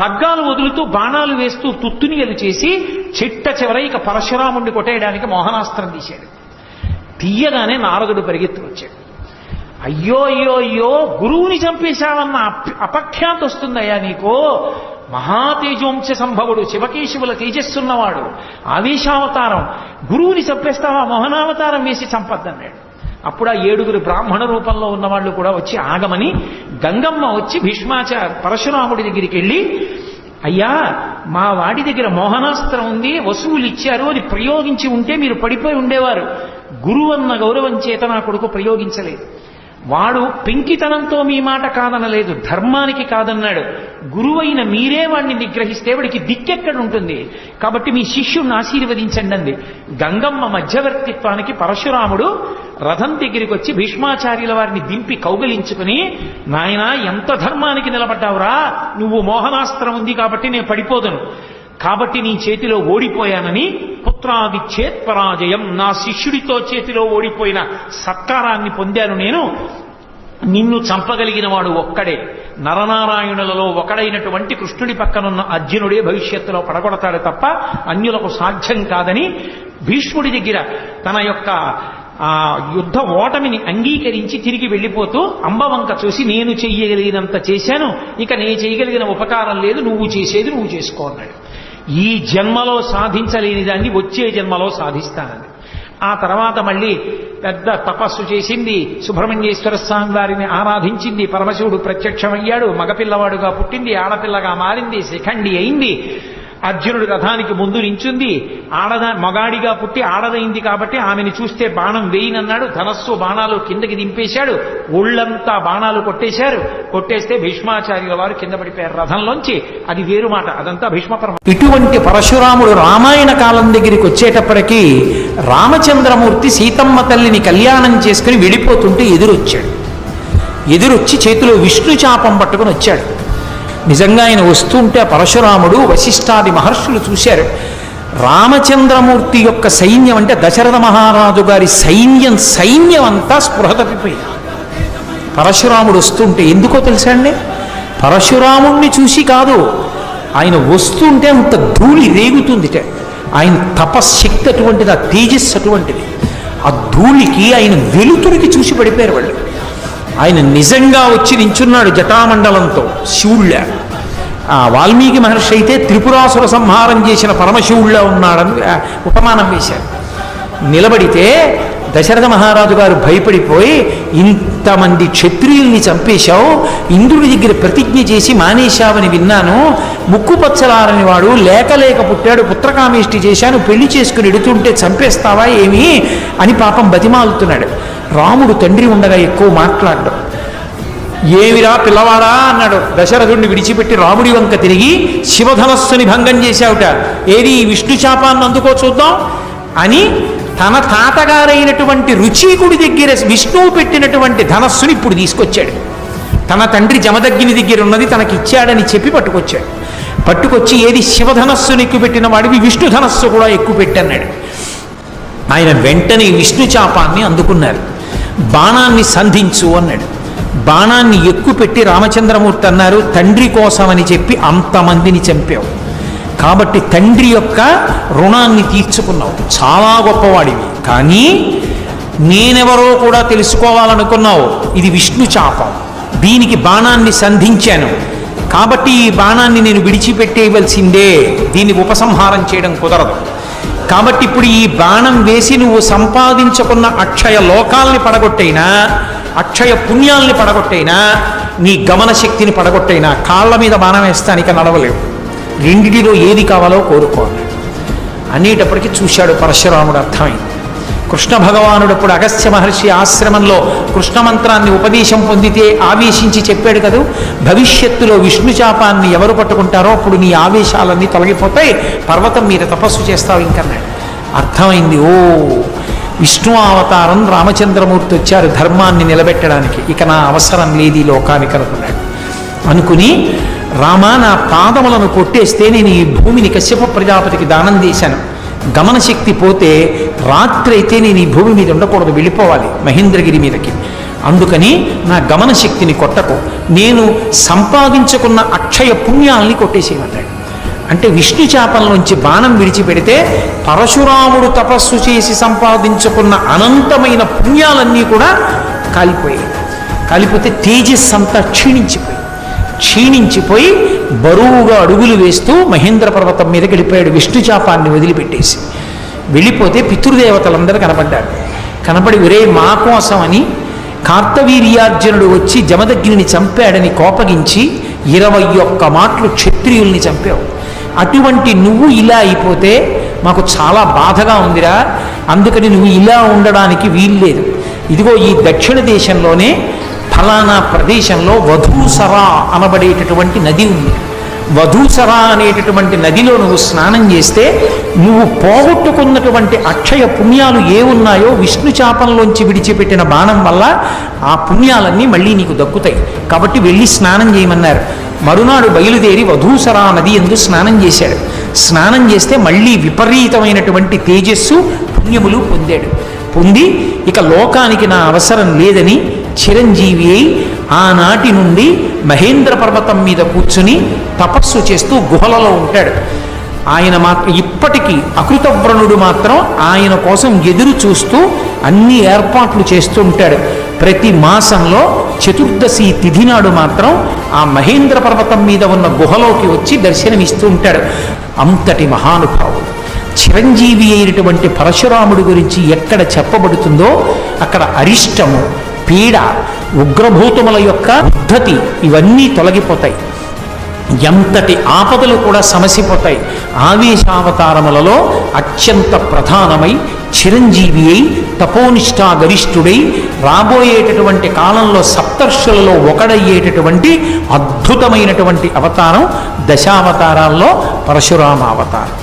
పగ్గాలు వదులుతూ బాణాలు వేస్తూ తుత్తునియలు చేసి చిట్ట చివర ఇక పరశురాముడిని కొట్టేయడానికి మోహనాస్త్రం తీశాడు. తీయగానే నారదుడు పరిగెత్తుకొచ్చాడు. అయ్యో అయ్యో అయ్యో, గురువుని చంపేశావన్న అపఖ్యాతి వస్తుందయ్యా నీకు. మహాతేజోంశ సంభవుడు, శివకేశవుల తేజస్సున్నవాడు, ఆవేశావతారం, గురువుని చంపేస్తావా? మోహనావతారం వేసి చంపద్దన్నాడు. అప్పుడు ఆ 7 బ్రాహ్మణ రూపంలో ఉన్నవాళ్ళు కూడా వచ్చి ఆగమని గంగమ్మ వచ్చి పరశురాముడి దగ్గరికి వెళ్ళి, అయ్యా మా వాడి దగ్గర మోహనాస్త్రం ఉంది, వసువులు ఇచ్చారు, అది ప్రయోగించి ఉంటే మీరు పడిపోయి ఉండేవారు. గురువు అన్న గౌరవం చేత నా కొడుకు ప్రయోగించలేదు. వాడు పెంకితనంతో మీ మాట కాదనలేదు, ధర్మానికి కాదన్నాడు. గురువైన మీరే వాడిని నిగ్రహిస్తే వాడికి దిక్కెక్కడ ఉంటుంది? కాబట్టి మీ శిష్యుణ్ణి ఆశీర్వదించండి అంది. గంగమ్మ మధ్యవర్తిత్వానికి పరశురాముడు రథం దగ్గరికి వచ్చి భీష్మాచార్యుల వారిని దింపి కౌగలించుకుని, నాయనా ఎంత ధర్మానికి నిలబడ్డావురా, నువ్వు మోహనాస్త్రం ఉంది కాబట్టి నేను పడిపోదును, కాబట్టి నీ చేతిలో ఓడిపోయానని పుత్రాదిచ్చేత్ పరాజయం, నా శిష్యుడితో చేతిలో ఓడిపోయిన సత్కారాన్ని పొందాను నేను. నిన్ను చంపగలిగిన వాడు ఒక్కడే, నరనారాయణులలో ఒకడైనటువంటి కృష్ణుడి పక్కనున్న అర్జునుడే భవిష్యత్తులో పడగొడతాడు తప్ప అన్యులకు సాధ్యం కాదని భీష్ముడి దగ్గర తన యొక్క యుద్ధ ఓటమిని అంగీకరించి తిరిగి వెళ్ళిపోతూ అంబవంక చూసి, నేను చెయ్యగలిగినంత చేశాను, ఇక నేను చేయగలిగిన ఉపకారం లేదు, నువ్వు చేసేది నువ్వు చేసుకో అన్నాడు. ఈ జన్మలో సాధించలేని దాన్ని వచ్చే జన్మలో సాధిస్తానని. ఆ తర్వాత మళ్ళీ పెద్ద తపస్సు చేసింది, సుబ్రహ్మణ్యేశ్వర స్వామి వారిని ఆరాధించింది. పరమశివుడు ప్రత్యక్షమయ్యాడు, మగపిల్లవాడుగా పుట్టింది, ఆడపిల్లగా మారింది, శిఖండి అయింది. అర్జునుడు రథానికి ముందు నించుంది, మగాడిగా పుట్టి ఆడదైంది కాబట్టి ఆమెను చూస్తే బాణం వేయినన్నాడు. ధనస్సు బాణాలు కిందకి దింపేశాడు, ఒళ్ళంతా బాణాలు కొట్టేశారు. కొట్టేస్తే భీష్మాచార్యుల వారు కింద పడిపోయారు రథంలోంచి. అది వేరు మాట, అదంతా భీష్మపరమ. ఇటువంటి పరశురాముడు రామాయణ కాలం దగ్గరికి వచ్చేటప్పటికీ రామచంద్రమూర్తి సీతమ్మ తల్లిని కళ్యాణం చేసుకుని వెళ్ళిపోతుంటే ఎదురొచ్చి చేతిలో విష్ణు చాపం పట్టుకుని వచ్చాడు. నిజంగా ఆయన వస్తుంటే పరశురాముడు వశిష్ఠాది మహర్షులు చూశారు. రామచంద్రమూర్తి యొక్క సైన్యం అంటే దశరథ మహారాజు గారి సైన్యం అంతా స్పృహ తప్పిపోయింది. పరశురాముడు వస్తుంటే ఎందుకో తెలుసా అండి, పరశురాముణ్ణి చూసి కాదు, ఆయన వస్తుంటే అంత ధూళి రేగుతుందిట. ఆయన తపశ్శక్తి అటువంటిది, ఆ తేజస్సు అటువంటిది. ఆ ధూళికి ఆయన వెలుతురికి చూసి పడిపోయారు వాళ్ళు. ఆయన నిజంగా వచ్చి నించున్నాడు జటామండలంతో, శివుళ్ళ. వాల్మీకి మహర్షి అయితే త్రిపురాసుర సంహారం చేసిన పరమశివుళ్ళ ఉన్నాడని ఉపమానం వేశారు. నిలబడితే దశరథ మహారాజు గారు భయపడిపోయి, ఇంతమంది క్షత్రియుల్ని చంపేశావు, ఇంద్రుడి దగ్గర ప్రతిజ్ఞ చేసి మానేశావని విన్నాను, ముక్కు పచ్చలారని వాడు లేక పుట్టాడు, పుత్రకామేష్టి చేశాను, పెళ్లి చేసుకుని ఎడుతుంటే చంపేస్తావా ఏమి అని పాపం బతిమాలుతున్నాడు. రాముడు తండ్రి ఉండగా ఎక్కువ మాట్లాడడం. ఏమిరా పిల్లవాడా అన్నాడు. దశరథుడిని విడిచిపెట్టి రాముడి వంక తిరిగి, శివధనస్సుని భంగం చేశావుట, ఏది విష్ణు శాపాన్ని అందుకో చూద్దాం అని తన తాతగారైనటువంటి రుచీకుడి దగ్గర విష్ణువు పెట్టినటువంటి ధనస్సుని ఇప్పుడు తీసుకొచ్చాడు. తన తండ్రి జమదగ్ని దగ్గర ఉన్నది తనకిచ్చాడని చెప్పి పట్టుకొచ్చి ఏది శివధనస్సుని ఎక్కువ పెట్టిన వాడివి విష్ణు ధనస్సు కూడా ఎక్కువ పెట్టన్నాడు. ఆయన వెంటనే విష్ణు చాపాన్ని అందుకున్నారు. బాణాన్ని సంధించు అన్నాడు. బాణాన్ని ఎక్కుపెట్టి రామచంద్రమూర్తి అన్నారు, తండ్రి కోసమని చెప్పి అంతమందిని చంపావు కాబట్టి తండ్రి యొక్క రుణాన్ని తీర్చుకున్నావు, చాలా గొప్పవాడివి. కానీ నేనెవరో కూడా తెలుసుకోవాలనుకున్నావు, ఇది విష్ణు చాపం, దీనికి బాణాన్ని సంధించాను కాబట్టి ఈ బాణాన్ని నేను విడిచిపెట్టేయవలసిందే, దీన్ని ఉపసంహారం చేయడం కుదరదు. కాబట్టి ఇప్పుడు ఈ బాణం వేసి నువ్వు సంపాదించుకున్న అక్షయ లోకాల్ని పడగొట్టైనా, అక్షయ పుణ్యాల్ని పడగొట్టైనా, నీ గమన శక్తిని పడగొట్టైనా కాళ్ళ మీద బాణం వేస్తానిక నడవలేవు, రెండిటిలో ఏది కావాలో కోరుకోవాలి అనేటప్పటికీ చూశాడు పరశురాముడు. అర్థమైంది. కృష్ణ భగవానుడప్పుడు అగస్త్య మహర్షి ఆశ్రమంలో కృష్ణ మంత్రాన్ని ఉపదేశం పొందితే ఆవేశించి చెప్పాడు కదా, భవిష్యత్తులో విష్ణు చాపాన్ని ఎవరు పట్టుకుంటారో అప్పుడు నీ ఆవేశాలన్నీ తొలగిపోతాయి, పర్వతం మీద తపస్సు చేస్తావు ఇంకన్నాడు. అర్థమైంది. ఓ విష్ణు అవతారం రామచంద్రమూర్తి వచ్చారు ధర్మాన్ని నిలబెట్టడానికి, ఇక నా అవసరం లేదు ఈ లోకానికి అనుకున్నాడు. అనుకుని రామ నా పాదములను కొట్టేస్తే నేను ఈ భూమిని కశ్యప ప్రజాపతికి దానం చేశాను, గమనశక్తి పోతే రాత్రి అయితే నేను ఈ భూమి మీద ఉండకూడదు, వెళ్ళిపోవాలి మహేంద్రగిరి మీదకి, అందుకని నా గమనశక్తిని కొట్టకు, నేను సంపాదించుకున్న అక్షయ పుణ్యాలని కొట్టేసేయమంటాడు. అంటే విష్ణు చాపంలోంచి బాణం విడిచిపెడితే పరశురాముడు తపస్సు చేసి సంపాదించుకున్న అనంతమైన పుణ్యాలన్నీ కూడా కాలిపోయాయి. కాలిపోతే తేజస్సు అంతా క్షీణించిపోయి బరువుగా అడుగులు వేస్తూ మహేంద్ర పర్వతం మీద వెళ్ళిపోయాడు విష్ణు చాపాన్ని వదిలిపెట్టేసి. వెళ్ళిపోతే పితృదేవతలందరూ కనపడ్డారు. కనపడి ఒరే మా కోసమని కార్తవీర్యార్జునుడు వచ్చి జమదగ్నిని చంపాడని కోపగించి 21 మాటలు క్షత్రియుల్ని చంపావు, అటువంటి నువ్వు ఇలా అయిపోతే మాకు చాలా బాధగా ఉందిరా, అందుకని నువ్వు ఇలా ఉండడానికి వీల్లేదు. ఇదిగో ఈ దక్షిణ దేశంలోనే ఫలానా ప్రదేశంలో వధూసరా అనబడేటటువంటి నది ఉంది. వధూసరా అనేటటువంటి నదిలో నువ్వు స్నానం చేస్తే నువ్వు పోగొట్టుకున్నటువంటి అక్షయ పుణ్యాలు ఏ ఉన్నాయో విష్ణు చాపంలోంచి విడిచిపెట్టిన బాణం వల్ల ఆ పుణ్యాలన్నీ మళ్ళీ నీకు దక్కుతాయి, కాబట్టి వెళ్ళి స్నానం చేయమన్నారు. మరునాడు బయలుదేరి వధూసరా నది యందు స్నానం చేశాడు. స్నానం చేస్తే మళ్ళీ విపరీతమైనటువంటి తేజస్సు పుణ్యములు పొందాడు. పొంది ఇక లోకానికి నా అవసరం లేదని చిరంజీవి అయి ఆనాటి నుండి మహేంద్ర పర్వతం మీద కూర్చుని తపస్సు చేస్తూ గుహలలో ఉంటాడు. ఆయన మాత్రం ఇప్పటికీ అకృతవ్రణుడు మాత్రం ఆయన కోసం ఎదురు చూస్తూ అన్ని ఏర్పాట్లు చేస్తూ ఉంటాడు. ప్రతి మాసంలో చతుర్దశి తిథి నాడు మాత్రం ఆ మహేంద్ర పర్వతం మీద ఉన్న గుహలోకి వచ్చి దర్శనమిస్తూ ఉంటాడు. అంతటి మహానుభావుడు చిరంజీవి అయినటువంటి పరశురాముడి గురించి ఎక్కడ చెప్పబడుతుందో అక్కడ అరిష్టము, పీడ, ఉగ్రభూతముల యొక్క ఉద్ధతి ఇవన్నీ తొలగిపోతాయి. ఎంతటి ఆపదలు కూడా సమసిపోతాయి. ఆవేశావతారములలో అత్యంత ప్రధానమై చిరంజీవి అయి తపోనిష్టా గరిష్ఠుడై రాబోయేటటువంటి కాలంలో సప్తర్షులలో ఒకడయ్యేటటువంటి అద్భుతమైనటువంటి అవతారం దశావతారాల్లో పరశురామ అవతారం.